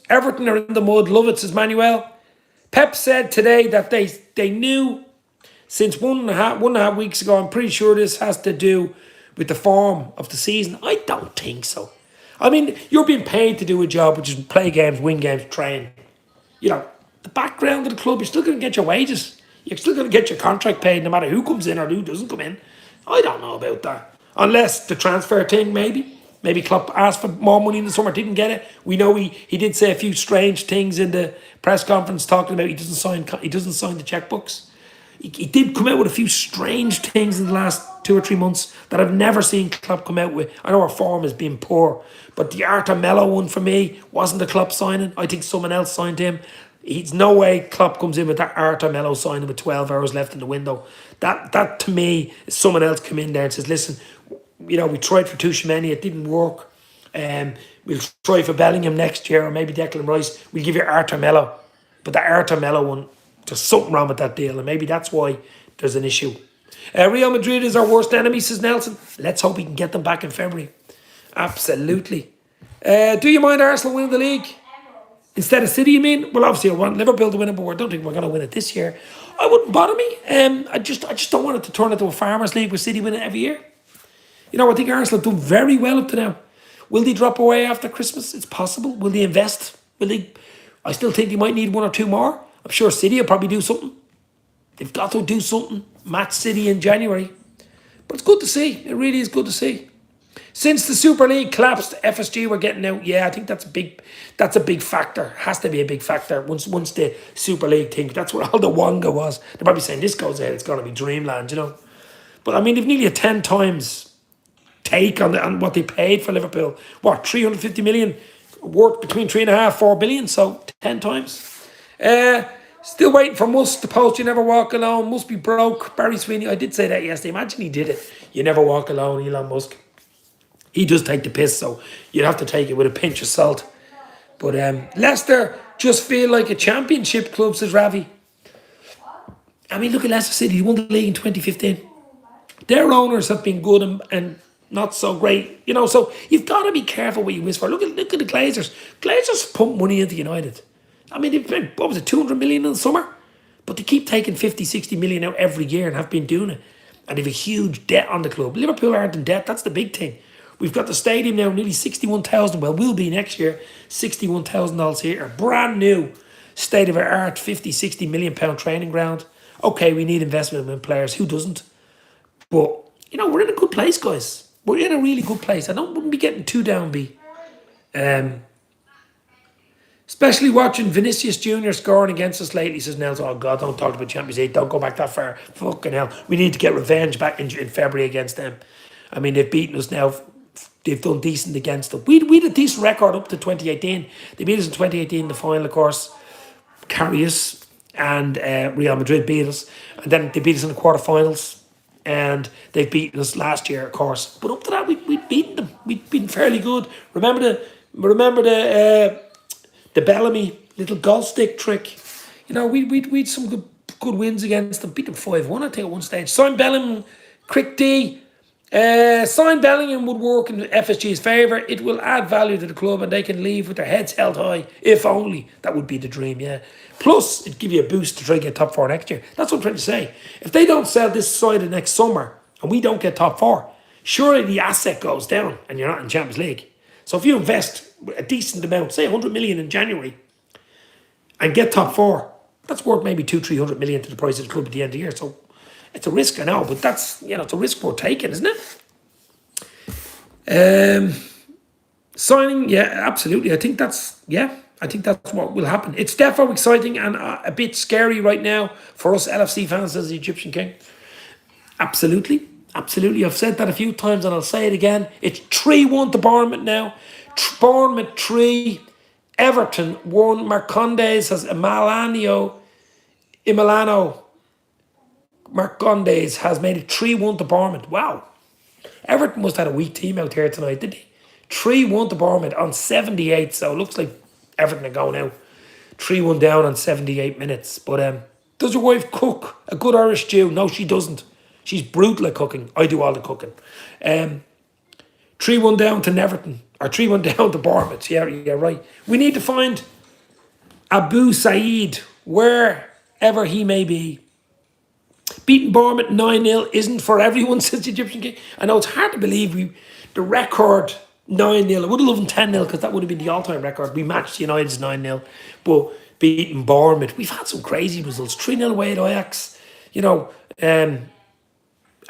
S1: Everton are in the mud. Love it, says Manuel. Pep said today that they knew since one and a half weeks ago. I'm pretty sure this has to do with the form of the season. I don't think so. I mean, you're being paid to do a job, which is play games, win games, train. You know, the background of the club, you're still going to get your wages. You're still going to get your contract paid no matter who comes in or who doesn't come in. I don't know about that. Unless the transfer thing, maybe. Maybe Klopp asked for more money in the summer, didn't get it. We know he did say a few strange things in the press conference talking about he doesn't sign the checkbooks. He did come out with a few strange things in the last 2 or 3 months that I've never seen Klopp come out with. I know our form has been poor, but the Arthur Mello one for me wasn't a Klopp signing. I think someone else signed him. He's no way Klopp comes in with that Arthur Mello signing with 12 hours left in the window. That to me is someone else come in there and says, listen, you know, we tried for Tuchemani, it didn't work. We'll try for Bellingham next year, or maybe Declan Rice. We'll give you Arthur Mello. But the Arthur Mello one, there's something wrong with that deal, and maybe that's why there's an issue. Real Madrid is our worst enemy, says Nelson. Let's hope we can get them back in February. Absolutely. Do you mind Arsenal winning the league? Instead of City, you mean? Well, obviously I want Liverpool to win it, but I don't think we're going to win it this year. I wouldn't bother me. I just don't want it to turn into a farmers' league with City winning every year. You know, I think Arsenal have done very well up to now. Will they drop away after Christmas? It's possible. Will they invest? I still think they might need 1 or 2 more. I'm sure City will probably do something. They've got to do something. Match City in January. But it's good to see. It really is good to see. Since the Super League collapsed, FSG were getting out. Yeah, I think that's a big factor. Has to be a big factor. Once the Super League thing, that's where all the Wonga was. They're probably saying this goes out, it's going to be dreamland, you know. But I mean, they've nearly a 10 times take on what they paid for Liverpool. What, 350 million, worth between 3.5 4 billion, so 10 times. Still waiting for Musk to post You Never Walk Alone. Must be broke. Barry Sweeney, I did say that yesterday. Imagine he did it. You never walk alone, Elon Musk. He does take the piss, so you'd have to take it with a pinch of salt. But Leicester just feel like a championship club, says Ravi. I mean, look at Leicester City. They won the league in 2015. Their owners have been good and not so great, you know. So you've got to be careful what you wish for. Look at the Glazers. Glazers pump money into United. I mean, they've spent, what was it, 200 million in the summer? But they keep taking 50, 60 million out every year and have been doing it. And they have a huge debt on the club. Liverpool aren't in debt. That's the big thing. We've got the stadium now, nearly 61,000. Well, will be next year. $61,000 here. A brand new state-of-the-art 50, 60 million pound training ground. Okay, we need investment in players. Who doesn't? But, you know, we're in a good place, guys. We're in a really good place. Wouldn't be getting too downbeat. Especially watching Vinicius Jr. scoring against us lately, says Nels. Oh, God, don't talk about Champions League. Don't go back that far. Fucking hell. We need to get revenge back in February against them. I mean, they've beaten us now. They've done decent against them. We had a decent record up to 2018. They beat us in 2018 in the final, of course. Karius and Real Madrid beat us. And then they beat us in the quarterfinals. And they've beaten us last year, of course. But up to that, we'd beaten them. We'd been fairly good. Remember the Bellamy little golf stick trick? You know, we'd some good wins against them. Beat them 5-1, I think, at one stage. Sign Bellingham, Crick D. Sign Bellingham would work in FSG's favour. It will add value to the club and they can leave with their heads held high. If only. That would be the dream, yeah. Plus, it'd give you a boost to try and get top 4 next year. That's what I'm trying to say. If they don't sell this side of next summer and we don't get top 4, surely the asset goes down and you're not in Champions League. So if you invest a decent amount, say 100 million in January, and get top 4, that's worth maybe 200-300 million to the price of the club at the end of the year. So It's a risk, I know, but that's, it's a risk worth taking, isn't it? Signing, yeah, absolutely. I think that's what will happen. It's definitely exciting and a bit scary right now for us LFC fans as the Egyptian King. Absolutely. Absolutely. I've said that a few times and I'll say it again. It's 3-1 to Bournemouth now. Bournemouth 3. Everton 1. Marcondes has Milano. Marcondes has made it 3-1 to Bournemouth. Wow. Everton must have had a weak team out here tonight, didn't he? 3-1 to Bournemouth on 78. So it looks like Everton are going out. 3-1 down on 78 minutes. But does your wife cook a good Irish stew? No, she doesn't. She's brutal at cooking. I do all the cooking. 3-1 down to Everton. Or 3-1 down to Bournemouth. Yeah, right. We need to find Abu Saeed, wherever he may be. Beating Bournemouth 9-0 isn't for everyone, says the Egyptian King. I know it's hard to believe the record 9-0. I would have loved 10-0 because that would have been the all-time record. We matched United's 9-0. But beating Bournemouth, we've had some crazy results. 3-0 away at Ajax.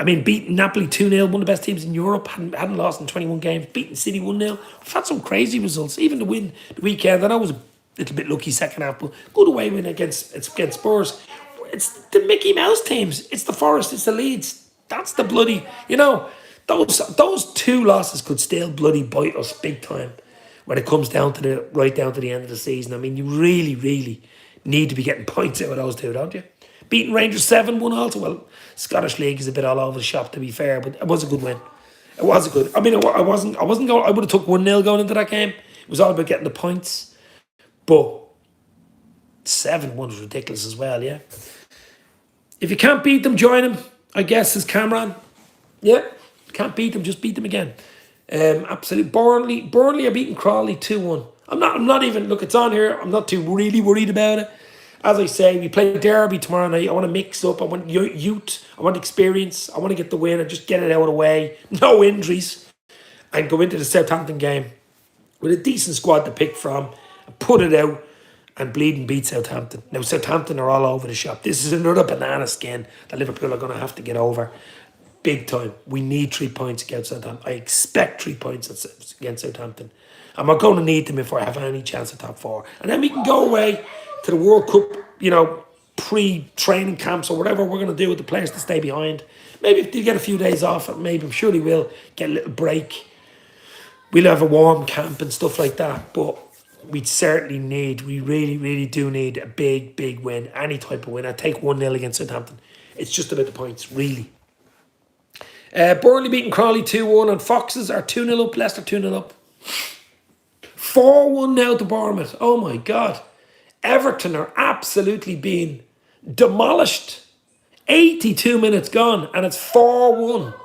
S1: Beating Napoli 2-0, one of the best teams in Europe, hadn't lost in 21 games, beating City 1-0. We've had some crazy results. Even the win the weekend, I know it was a little bit lucky second half, but good away win against Spurs. It's the Mickey Mouse teams. It's the Forest, it's the Leeds. That's the bloody, those two losses could still bloody bite us big time when it comes down to the end of the season. I mean, you really, really need to be getting points out of those two, don't you? Beating Rangers 7-1 also. Well, Scottish League is a bit all over the shop, to be fair, but it was a good win. It was a good. I wasn't going. I would have took 1-0 going into that game. It was all about getting the points, but 7-1 was ridiculous as well. Yeah. If you can't beat them, join them. I guess is Cameron. Yeah. Can't beat them, just beat them again. Absolutely. Burnley are beating Crawley 2-1. I'm not even. Look, it's on here. I'm not too really worried about it. As I say, we play Derby tomorrow night. I want to mix up. I want youth. I want experience. I want to get the win and just get it out of the way. No injuries. And go into the Southampton game with a decent squad to pick from. Put it out and bleed and beat Southampton. Now, Southampton are all over the shop. This is another banana skin that Liverpool are going to have to get over. Big time. We need 3 points against Southampton. I expect 3 points against Southampton. And we're going to need them if we have any chance of top 4. And then we can go away to the World Cup, pre-training camps or whatever we're going to do with the players to stay behind. Maybe if they get a few days off, maybe I'm sure they will get a little break. We'll have a warm camp and stuff like that. But we really, really do need a big, big win. Any type of win. I'd take 1-0 against Southampton. It's just about the points, really. Burnley beating Crawley 2-1 and Foxes are 2-0 up. Leicester 2-0 up. 4-1 now to Bournemouth. Oh my God. Everton are absolutely being demolished. 82 minutes gone and it's 4-1.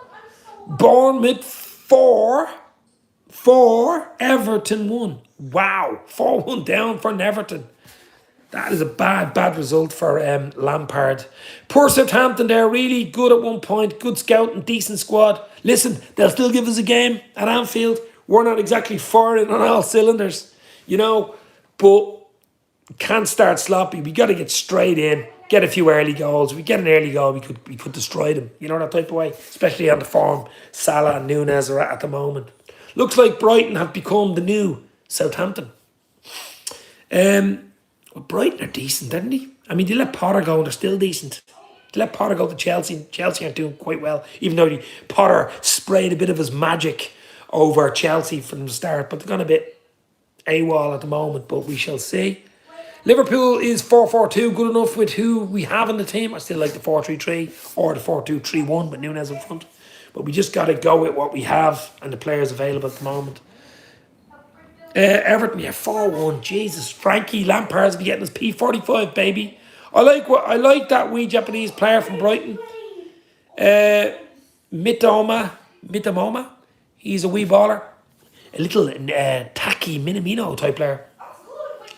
S1: Bournemouth 4, Everton 1. Wow, 4-1 down for Everton. That is a bad result for Lampard. Poor Southampton, they're really good at one point. Good scouting, decent squad. Listen, they'll still give us a game at Anfield. We're not exactly firing on all cylinders, but can't start sloppy. We got to get straight in, get a few early goals. If we get an early goal, we could destroy them. That type of way, especially on the form Salah and Nunez are at the moment. Looks like Brighton have become the new Southampton. Brighton are decent, didn't they? I mean, they let Potter go and they're still decent. They let Potter go to Chelsea. Chelsea aren't doing quite well, even though Potter sprayed a bit of his magic over Chelsea from the start, but they're gone a bit AWOL at the moment, but we shall see. Liverpool is 4-4-2, good enough with who we have in the team. I still like the 4-3-3 or the 4-2-3-1 with Nunez up front. But we just got to go with what we have and the players available at the moment. Everton, 4-1. Jesus, Frankie Lampard's be getting his P45, baby. I like that wee Japanese player from Brighton. Mitamoma. He's a wee baller. A little tacky Minamino type player.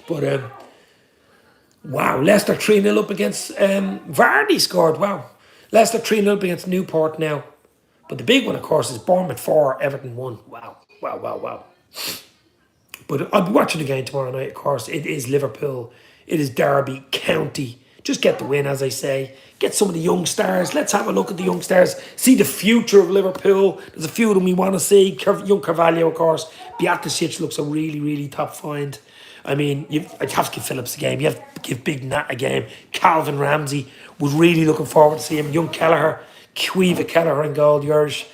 S1: But wow, Leicester 3-0 up against Vardy scored. Wow. Leicester 3-0 up against Newport now. But the big one, of course, is Bournemouth 4, Everton 1. Wow. But I'll be watching the game tomorrow night, of course. It is Liverpool. It is Derby County just get the win, as I say. Get some of the young stars. Let's have a look at the young stars. See the future of Liverpool. There's a few of them we want to see. Young Carvalho, of course. Beatrice looks a really, really top find. I mean, I'd have to give Phillips a game. You have to give Big Nat a game. Calvin Ramsey, was really looking forward to see him. Young Kelleher, Caoimhe Kelleher in goal, the Irish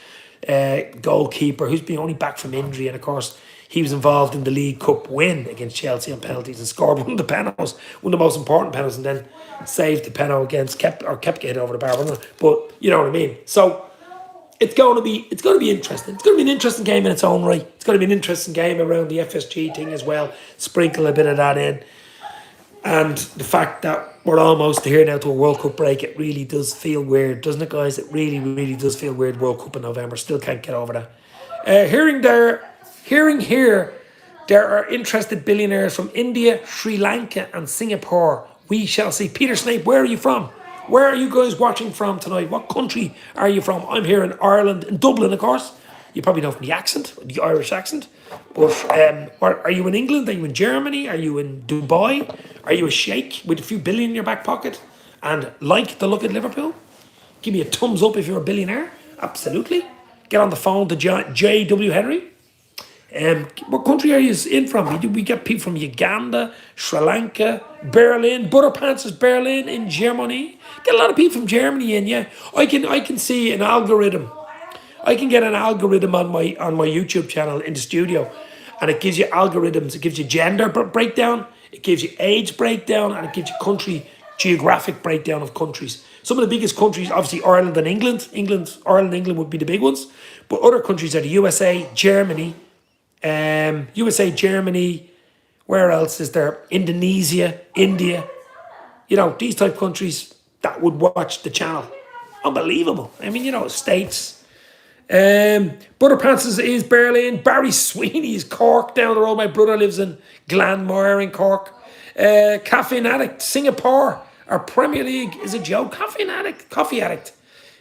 S1: goalkeeper, who's been only back from injury. And of course, he was involved in the League Cup win against Chelsea on penalties and scored one of the penalties, one of the most important penalties, and then saved the penalty against kept getting over the bar. But you know what I mean. So it's going to be interesting. It's going to be an interesting game in its own right. It's going to be an interesting game around the FSG thing as well. Sprinkle a bit of that in, and the fact that we're almost here now to a World Cup break, it really does feel weird, doesn't it, guys? It really, really does feel weird. World Cup in November, still can't get over that. Hearing here, there are interested billionaires from India, Sri Lanka, and Singapore. We shall see. Peter Snape, where are you from? Where are you guys watching from tonight? What country are you from? I'm here in Ireland, in Dublin, of course. You probably know from the accent, the Irish accent. But are you in England? Are you in Germany? Are you in Dubai? Are you a sheikh with a few billion in your back pocket and like the look at Liverpool? Give me a thumbs up if you're a billionaire. Absolutely. Get on the phone to J.W. Henry. What country are you in from? We get people from Uganda, Sri Lanka, Berlin. Butterpants is Berlin in Germany. Get a lot of people from Germany in, yeah. I can see an algorithm. I can get an algorithm on my YouTube channel in the studio, and it gives you algorithms. It gives you gender breakdown, it gives you age breakdown, and it gives you country geographic breakdown of countries. Some of the biggest countries, obviously Ireland and England. Ireland and England would be the big ones, but other countries are the USA, Germany. Germany, where else is there? Indonesia, India. You know, these type of countries that would watch the channel. Unbelievable. I mean, you know, States. Butterpants is Berlin. Barry Sweeney is Cork down the road. My brother lives in Glanmire in Cork. Caffeine Addict, Singapore. Our Premier League is a joke. Coffee Addict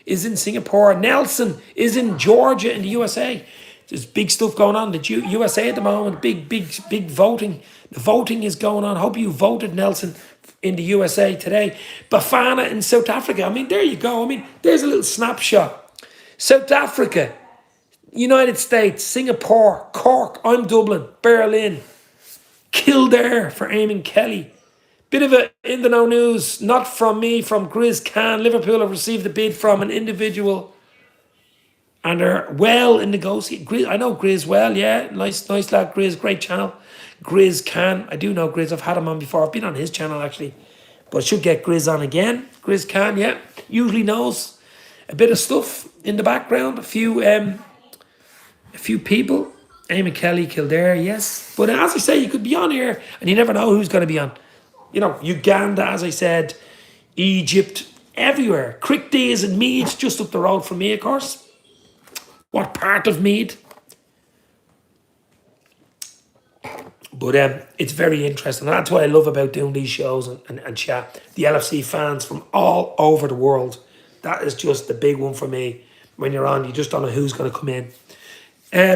S1: is in Singapore. Nelson is in Georgia in the USA. There's big stuff going on in the USA at the moment. Big voting. The voting is going on. Hope you voted, Nelson, in the USA today. Bafana in South Africa. I mean, there you go. I mean, there's a little snapshot. South Africa, United States, Singapore, Cork, I'm Dublin, Berlin, Kildare for Eamon Kelly. Bit of a in the know news, not from me, from Grizz Khan. Liverpool have received a bid from an individual, and they're well in negotiating. I know Grizz well, yeah. Nice lad, Grizz, great channel. Grizz Khan, I do know Grizz, I've had him on before. I've been on his channel actually, but I should get Grizz on again. Grizz Khan, yeah, usually knows a bit of stuff in the background. A few people. Eamon Kelly, Kildare, yes. But as I say, you could be on here, and you never know who's going to be on. You know, Uganda, as I said, Egypt, everywhere. Crickday is in Meath, just up the road from me, of course. What part of Meath? But it's very interesting. And that's what I love about doing these shows and chat. The LFC fans from all over the world. That is just the big one for me. When you're on, you just don't know who's going to come in.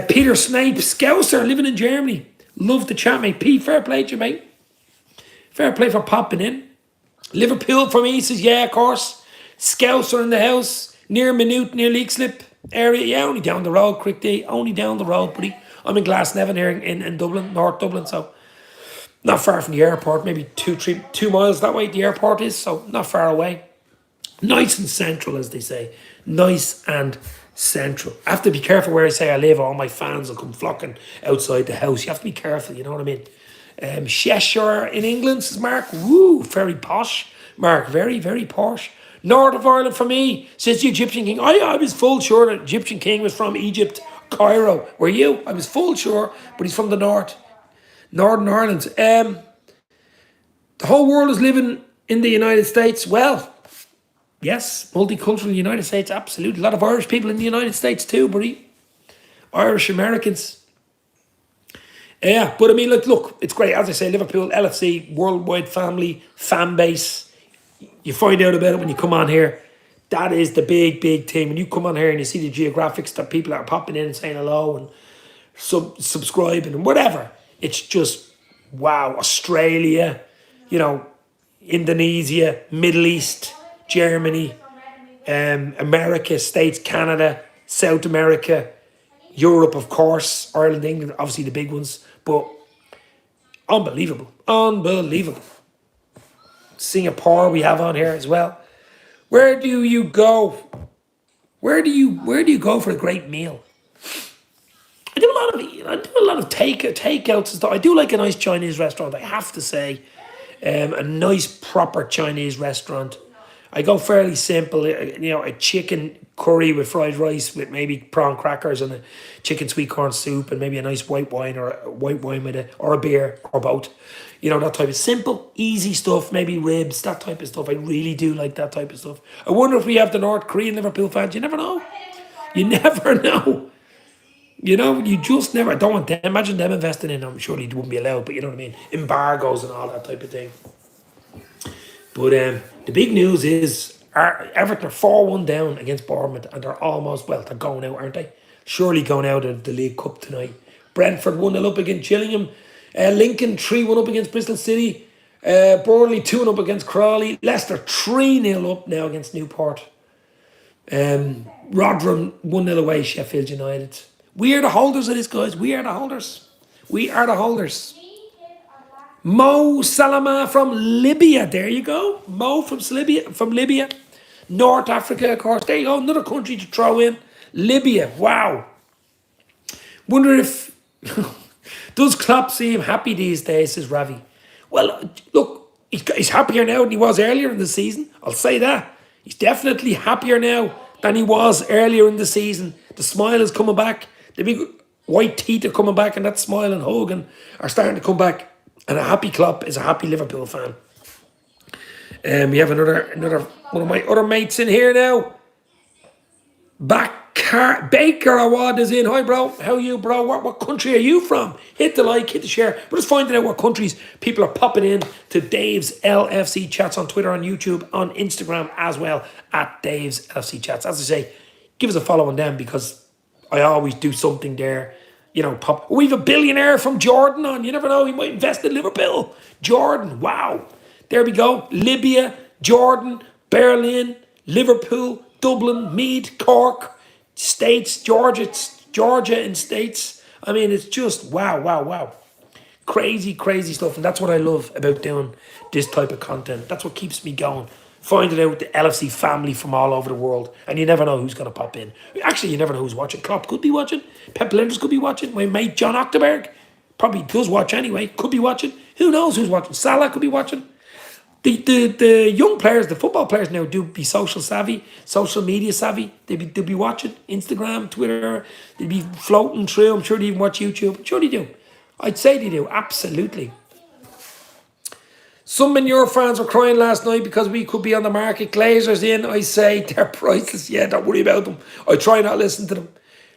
S1: Peter Snape, Scouser, living in Germany. Love the chat, mate. Pete, fair play to you, mate. Fair play for popping in. Liverpool for me, says, yeah, of course. Scouser in the house. Near Minute, near Leakslip area. Yeah, only down the road, Crickday. Only down the road, buddy. I'm in Glasnevin here in Dublin, North Dublin, so not far from the airport. Maybe 2 miles that way the airport is, so not far away. Nice and central, as they say. Nice and central. I have to be careful where I say I live. All my fans will come flocking outside the house. You have to be careful, you know what I mean? Cheshire in England, says Mark. Woo, very posh. Mark, very, very posh. North of Ireland for me, says the Egyptian king. I was full sure that Egyptian king was from Egypt, Cairo. Were you? I was full sure, but he's from the north. Northern Ireland. The whole world is living in the United States. Well, yes, multicultural United States, absolutely. A lot of Irish people in the United States too, buddy. Irish Americans. Yeah, but I mean, look, it's great. As I say, Liverpool, LFC, worldwide family, fan base. You find out about it when you come on here. That is the big thing. When you come on here and you see the geographics that people are popping in and saying hello and subscribing and whatever. It's just, wow, Australia, you know, Indonesia, Middle East, Germany, America, States, Canada, South America, Europe, of course, Ireland, England, obviously the big ones. But unbelievable. Unbelievable. Singapore we have on here as well. Where do you go? Where do you go for a great meal? I do a lot of takeouts and stuff. I do like a nice Chinese restaurant, I have to say. A nice proper Chinese restaurant. I go fairly simple, a chicken curry with fried rice with maybe prawn crackers and a chicken sweet corn soup and maybe a nice white wine or a white wine with it or a beer or both. That type of simple, easy stuff, maybe ribs, that type of stuff. I really do like that type of stuff. I wonder if we have the North Korean Liverpool fans. You never know. You never know. You just never. I don't want them. Imagine them investing in them. Surely it wouldn't be allowed, but you know what I mean? Embargoes and all that type of thing. But the big news is Everton are 4-1 down against Bournemouth and they're almost, well, they're going out, aren't they? Surely going out of the League Cup tonight. Brentford 1-0 up against Gillingham. Lincoln 3-1 up against Bristol City. Burnley 2-1 up against Crawley. Leicester 3-0 up now against Newport. Rotherham 1-0 away, Sheffield United. We are the holders of this, guys. We are the holders. We are the holders. Mo Salama from Libya. There you go. Mo from Libya. North Africa, of course. There you go. Another country to throw in. Libya. Wow. Wonder if... Does Klopp seem happy these days, says Ravi. Well, look, he's happier now than he was earlier in the season. I'll say that. He's definitely happier now than he was earlier in the season. The smile is coming back. The big white teeth are coming back, and that smile and Hogan are starting to come back. And a happy Klopp is a happy Liverpool fan. We have another one of my other mates in here now. Baker Awad is in. Hi, bro. How are you, bro? What country are you from? Hit the like, hit the share. We're just finding out what countries people are popping in to Dave's LFC Chats on Twitter, on YouTube, on Instagram as well, at Dave's LFC Chats. As I say, give us a follow on them because I always do something there. Pop. We've a billionaire from Jordan on. You never know. He might invest in Liverpool. Jordan. Wow. There we go. Libya, Jordan, Berlin, Liverpool, Dublin, Meath, Cork, States, Georgia and States. I mean, it's just wow. Crazy, crazy stuff. And that's what I love about doing this type of content. That's what keeps me going. Finding out the LFC family from all over the world. And you never know who's going to pop in. Actually, you never know who's watching. Klopp could be watching. Pep Linders could be watching. My mate John Octoberg probably does watch anyway. Could be watching. Who knows who's watching? Salah could be watching. The young players, the football players now do be social savvy, social media savvy. They'll be watching Instagram, Twitter. They'll be floating through. I'm sure they even watch YouTube. I'm sure they do. I'd say they do. Absolutely. Some Manure fans were crying last night because we could be on the market. Glazers in, I say, they're priceless. Yeah, don't worry about them. I try not to listen to them.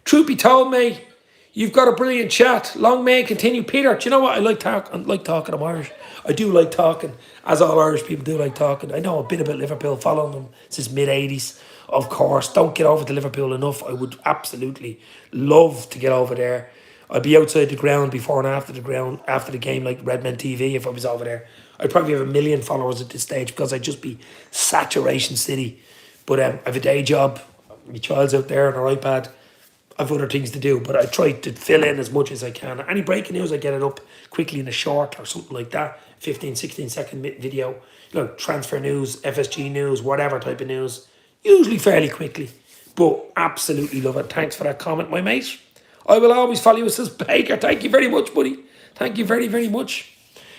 S1: Truth be told, mate, you've got a brilliant chat. Long may it continue. Peter, do you know what? I like talking. I'm Irish. I do like talking, as all Irish people do like talking. I know a bit about Liverpool, following them since mid-80s. Of course, don't get over to Liverpool enough. I would absolutely love to get over there. I'd be outside the ground before and after the game, like Redmen TV, if I was over there. I'd probably have 1 million followers at this stage because I'd just be saturation city. But I have a day job. My child's out there on her iPad. I've other things to do, but I try to fill in as much as I can. Any breaking news, I get it up quickly in a short or something like that. 15, 16 second video. Transfer news, FSG news, whatever type of news. Usually fairly quickly. But absolutely love it. Thanks for that comment, my mate. I will always follow you, says Baker. Thank you very much, buddy. Thank you very, very much.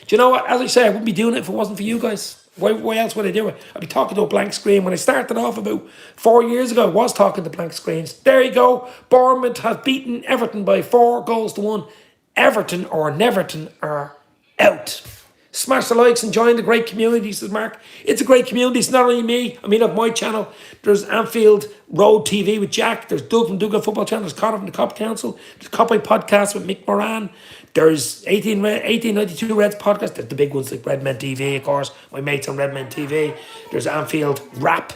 S1: Do you know what? As I say, I wouldn't be doing it if it wasn't for you guys. Why else would I do it? I'd be talking to a blank screen. When I started off about 4 years ago, I was talking to blank screens. There you go. Bournemouth has beaten Everton by 4-1. Everton or Neverton are out. Smash the likes and join the great community, says Mark. It's a great community. It's not only me. I mean, on my channel, there's Anfield Road TV with Jack. There's Doug from Doug Football Channel. There's Connor from the Cop Council. There's Copy Podcast with Mick Moran. There's 1892 Reds podcast. There's the big ones like Redmen TV, of course. My mates on Redmen TV. There's Anfield Rap.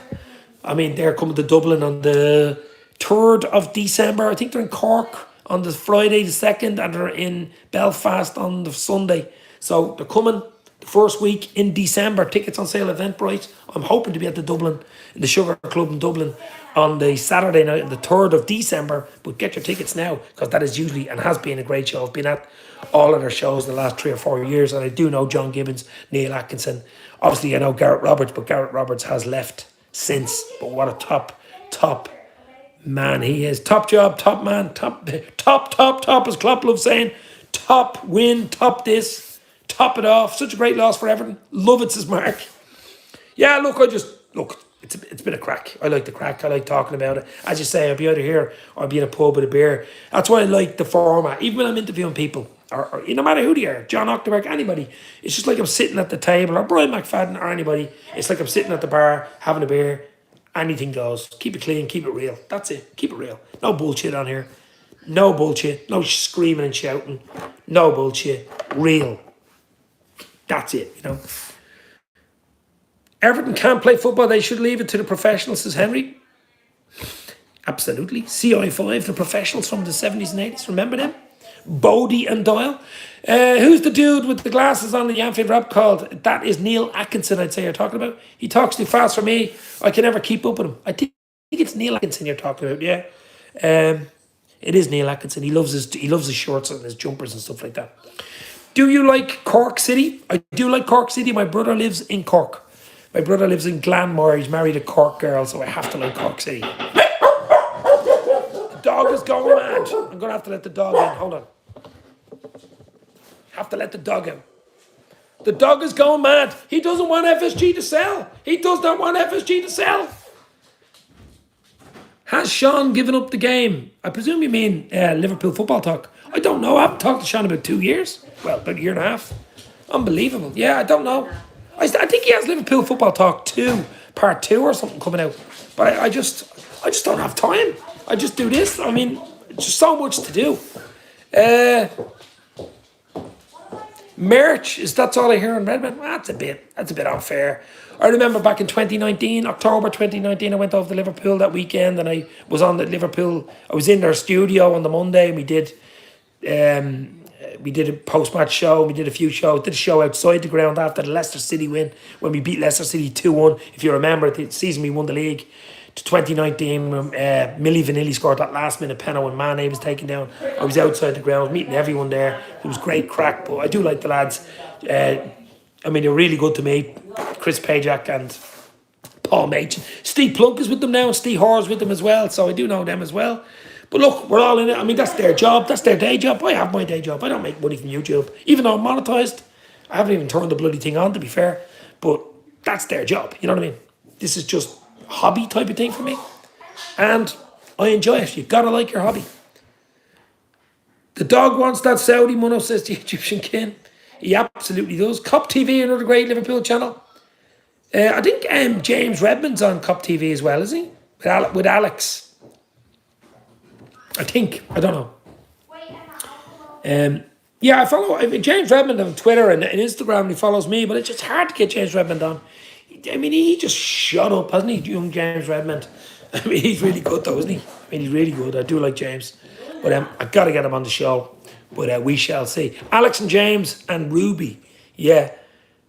S1: I mean, they're coming to Dublin on the 3rd of December. I think they're in Cork on the Friday the 2nd, and they're in Belfast on the Sunday. So they're coming. The first week in December, tickets on sale, Eventbrite. I'm hoping to be at the Dublin, in the Sugar Club in Dublin on the Saturday night, the 3rd of December. But get your tickets now, because that is usually and has been a great show. I've been at all of their shows the last 3 or 4 years, and I do know John Gibbons, Neil Atkinson. Obviously, I know Garrett Roberts, but Garrett Roberts has left since. But what a top man he is. Top job, top man, top, as Klopp loves saying. Top win, top this, top it off. Such a great loss for Everton. Love it's his mark. Yeah, look, it's been a crack. I like the crack. I like talking about it. As you say, I'll be either here or I'll be in a pub with a beer. That's why I like the format. Even when I'm interviewing people, or no matter who they are, John Ockenberg, anybody, it's just like I'm sitting at the table, or Brian McFadden, or anybody. It's like I'm sitting at the bar, having a beer. Anything goes. Keep it clean, keep it real. That's it. Keep it real. No bullshit on here. No bullshit. No screaming and shouting. No bullshit. Real. That's it, you know. Everton can't play football. They should leave it to the professionals, says Henry. Absolutely. CI5, the professionals from the 70s and 80s. Remember them? Bodie and Doyle. Who's the dude with the glasses on the Anfield rap called? That is Neil Atkinson, I'd say you're talking about. He talks too fast for me. I can never keep up with him. I think it's Neil Atkinson you're talking about, yeah. It is Neil Atkinson. He loves his shorts and his jumpers and stuff like that. Do you like Cork City? I do like Cork City. My brother lives in Cork. My brother lives in Glanmore. He's married a Cork girl, so I have to like Cork City. The dog is going mad. I'm going to have to let the dog in. Hold on. Have to let the dog in. The dog is going mad. He doesn't want FSG to sell. He does not want FSG to sell. Has Sean given up the game? I presume you mean Liverpool football talk. I don't know. I haven't talked to Sean about 2 years. Well, about a year and a half. Unbelievable. Yeah, I don't know. I think he has Liverpool football talk 2, part 2 or something coming out. But I just don't have time. I just do this. I mean, it's just so much to do. Merch, that's all I hear in Redmond? That's a bit unfair. I remember back in 2019, October 2019, I went off to Liverpool that weekend, and I was on the Liverpool. I was in their studio on the Monday, and we did a post-match show. We did a few shows. Did a show outside the ground after the Leicester City win when we beat Leicester City 2-1. If you remember, the season we won the league. To 2019, Milli Vanilli scored that last-minute penalty when Mane was taken down. I was outside the ground, meeting everyone there. It was great crack, but I do like the lads. I mean, they're really good to me. Chris Pajak and Paul Machin. Steve Plunk is with them now, and Steve Hoare is with them as well, so I do know them as well. But look, we're all in it. I mean, that's their job. That's their day job. I have my day job. I don't make money from YouTube. Even though I'm monetized, I haven't even turned the bloody thing on, to be fair. But that's their job. You know what I mean? This is just a hobby type of thing for me. And I enjoy it. You've got to like your hobby. The dog wants that Saudi mono, says the Egyptian king. He absolutely does. Cop TV, another great Liverpool channel. I think James Redmond's on Cop TV as well, is he? With Alex. I think. I don't know. Yeah, I follow James Redmond on Twitter and Instagram. He follows me, but it's just hard to get James Redmond on. I mean, he just shut up, hasn't he, young James Redmond? I mean, he's really good, though, isn't he? I mean, he's really good. I do like James. But I've got to get him on the show. But we shall see. Alex and James and Ruby. Yeah.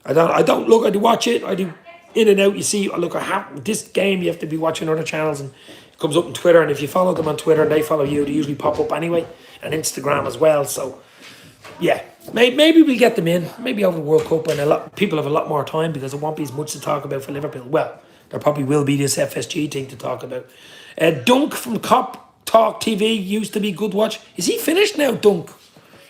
S1: I don't look. I do watch it. I do in and out. You see, look, this game, you have to be watching other channels, and it comes up on Twitter. And if you follow them on Twitter and they follow you, they usually pop up anyway. And Instagram as well. So, yeah. Maybe we'll get them in. Maybe over the World Cup, and people have a lot more time, because there won't be as much to talk about for Liverpool. Well, there probably will be this FSG thing to talk about. Dunk from Cop Talk TV used to be good watch. Is he finished now, Dunk?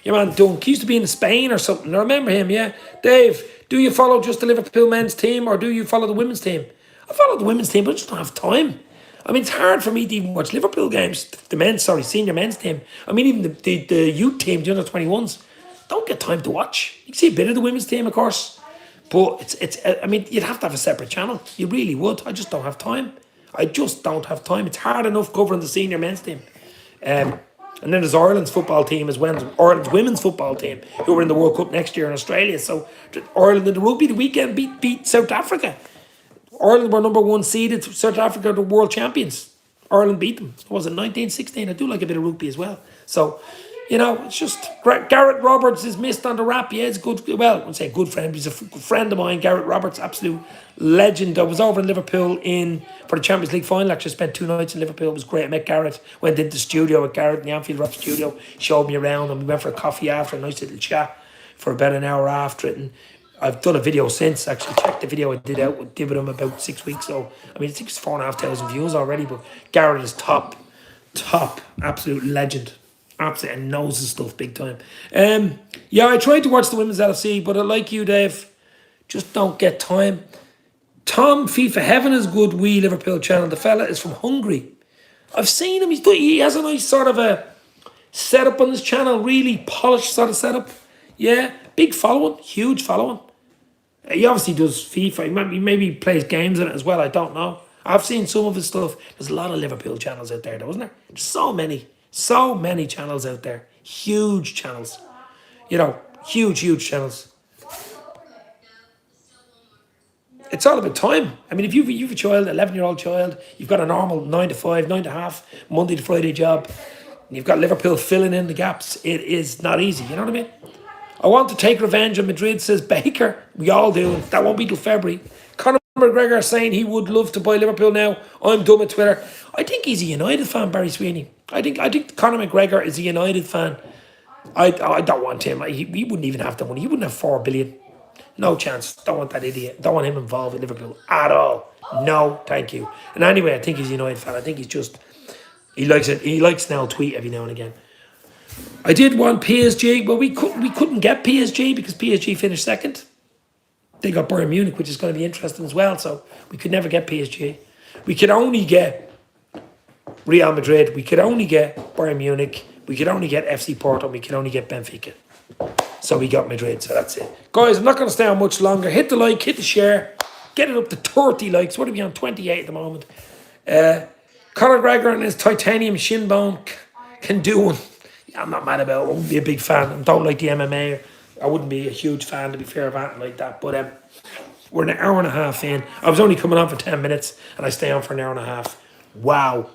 S1: Your man Dunk. He used to be in Spain or something. I remember him, yeah. Dave, do you follow just the Liverpool men's team, or do you follow the women's team? I follow the women's team, but I just don't have time. I mean, it's hard for me to even watch Liverpool games. Senior men's team. I mean, even the youth team, the under-21s. Don't get time to watch. You can see a bit of the women's team, of course. But I mean, you'd have to have a separate channel. You really would. I just don't have time. It's hard enough covering the senior men's team. And then there's Ireland's football team as well, Ireland's women's football team, who are in the World Cup next year in Australia. So Ireland in the rugby the weekend beat South Africa. Ireland were number 1 seeded. South Africa are the world champions. Ireland beat them. It was in 1916. I do like a bit of rugby as well. So, You know, it's just Gareth Roberts is missed on the rap. Yeah, it's good. Well, I wouldn't say a good friend. He's a friend of mine. Gareth Roberts, absolute legend. I was over in Liverpool for the Champions League final. Actually, spent 2 nights in Liverpool. It was great. I met Gareth. Went into the studio with Gareth in the Anfield Rock studio. Showed me around, and we went for a coffee after, a nice little chat for about an hour after it. And I've done a video since. Actually, checked the video I did with him about 6 weeks. So I mean, I think it's 4,500 views already. But Gareth is top, absolute legend. Absolutely, and knows his stuff big time. Yeah, I tried to watch the women's LFC, but like you, Dave, just don't get time. Tom FIFA Heaven is good. We Liverpool channel. The fella is from Hungary. I've seen him. He has a nice sort of a setup on his channel. Really polished sort of setup. Yeah, big following, huge following. He obviously does FIFA. He maybe plays games in it as well. I don't know. I've seen some of his stuff. There's a lot of Liverpool channels out there, though, isn't there? There's so many. So many channels out there. Huge channels. You know, huge channels. It's all about time. I mean, if you've a child, 11-year-old child, you've got a normal 9 to 5, 9 to half, Monday to Friday job, and you've got Liverpool filling in the gaps, it is not easy. You know what I mean? I want to take revenge on Madrid, says Baker. We all do. That won't be till February. Conor McGregor saying he would love to buy Liverpool now. I'm done with Twitter. I think he's a United fan, Barry Sweeney. I think Conor McGregor is a United fan. I don't want him. He wouldn't even have the money. He wouldn't have 4 billion. No chance. Don't want that idiot. Don't want him involved with Liverpool at all. No, thank you. And anyway, I think he's a United fan. I think he's just, he likes it. He likes now tweet every now and again. I did want PSG, but we couldn't get PSG because PSG finished second. They got Bayern Munich, which is going to be interesting as well. So we could never get PSG. We could only get Real Madrid. We could only get Bayern Munich. We could only get FC Porto. We could only get Benfica. So we got Madrid. So that's it. Guys, I'm not going to stay on much longer. Hit the like, hit the share. Get it up to 30 likes. What are we on? 28 at the moment. Conor McGregor and his titanium shin bone can do one. I'm not mad about it. I wouldn't be a big fan. I don't like the MMA. I wouldn't be a huge fan, to be fair, of anything like that. But we're an hour and a half in. I was only coming on for 10 minutes, and I stay on for an hour and a half. Wow.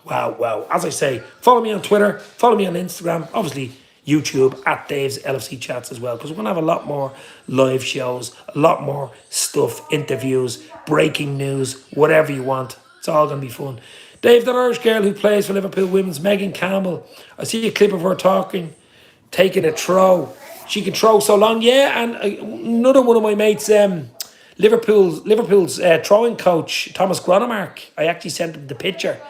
S1: As I say, follow me on Twitter. Follow me on Instagram. Obviously, YouTube, at Dave's LFC Chats as well. Because we're going to have a lot more live shows, a lot more stuff, interviews, breaking news, whatever you want. It's all going to be fun. Dave, that Irish girl who plays for Liverpool Women's, Megan Campbell. I see a clip of her taking a throw. She can throw so long. Yeah, and another one of my mates, Liverpool's throwing coach, Thomas Gronemark, I actually sent him the picture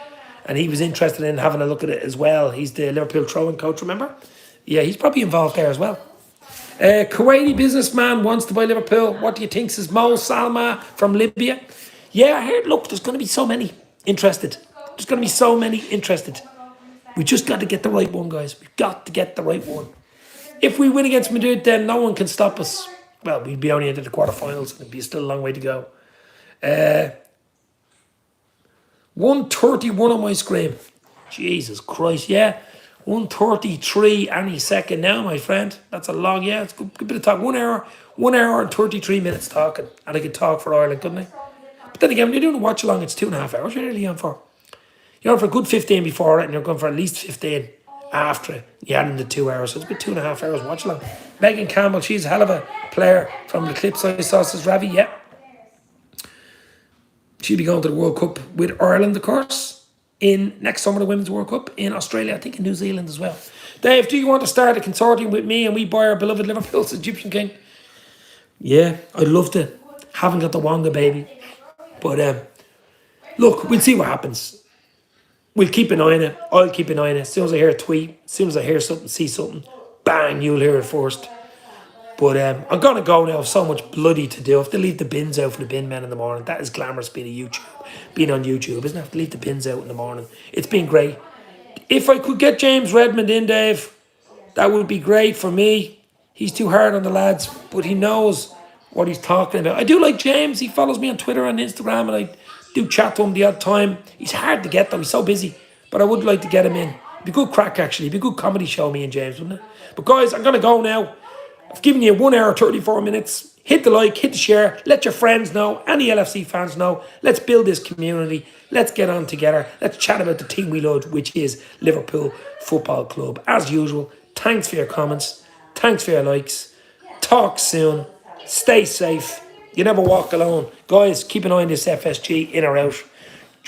S1: and he was interested in having a look at it as well. He's the Liverpool throwing coach, remember? Yeah, he's probably involved there as well. Kuwaiti businessman wants to buy Liverpool. What do you think? Says Mo Salma from Libya. Yeah, I heard, look, there's going to be so many interested. There's going to be so many interested. We just got to get the right one, guys. We've got to get the right one. If we win against Madrid, then no one can stop us. Well, we'd be only into the quarterfinals, and it'd be still a long way to go. 1:31 on my screen. Jesus Christ, yeah. 1:33 any second now, my friend. That's a long, yeah, it's a good bit of talk. 1 hour and 33 minutes talking. And I could talk for Ireland, couldn't I? But then again, when you're doing a watch along, it's 2.5 hours. You're nearly on for. You're on for a good 15 before it, and you're going for at least 15 after it. You add in the 2 hours, so it's about 2.5 hours watch along. Megan Campbell, she's a hell of a player from the clips I saw, says Ravi, yeah. She'll be going to the World Cup with Ireland, of course, in next summer, the Women's World Cup in Australia, I think in New Zealand as well. Dave, do you want to start a consortium with me and we buy our beloved Liverpool's Egyptian King? Yeah, I'd love to. Haven't got the Wonga, baby. But look, we'll see what happens. We'll keep an eye on it. I'll keep an eye on it. As soon as I hear a tweet, as soon as I hear something, see something, bang, you'll hear it first. But I'm going to go now. So much bloody to do. I have to leave the bins out for the bin men in the morning. That is glamorous being on YouTube, isn't it? I have to leave the bins out in the morning. It's been great. If I could get James Redmond in, Dave, that would be great for me. He's too hard on the lads, but he knows what he's talking about. I do like James. He follows me on Twitter and Instagram, and I do chat to him the odd time. He's hard to get though. He's so busy. But I would like to get him in. It'd be good crack, actually. It'd be a good comedy show, me and James, wouldn't it? But guys, I'm going to go now. I've given you 1 hour, 34 minutes. Hit the like, hit the share. Let your friends know, any LFC fans know. Let's build this community. Let's get on together. Let's chat about the team we love, which is Liverpool Football Club. As usual, Thanks for your comments. Thanks for your likes. Talk soon. Stay safe. You never walk alone. Guys, keep an eye on this FSG, in or out.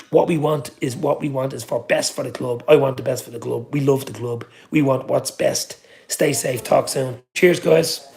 S1: What we want is for best for the club. I want the best for the club. We love the club. We want what's best. Stay safe. Talk soon. Cheers, guys.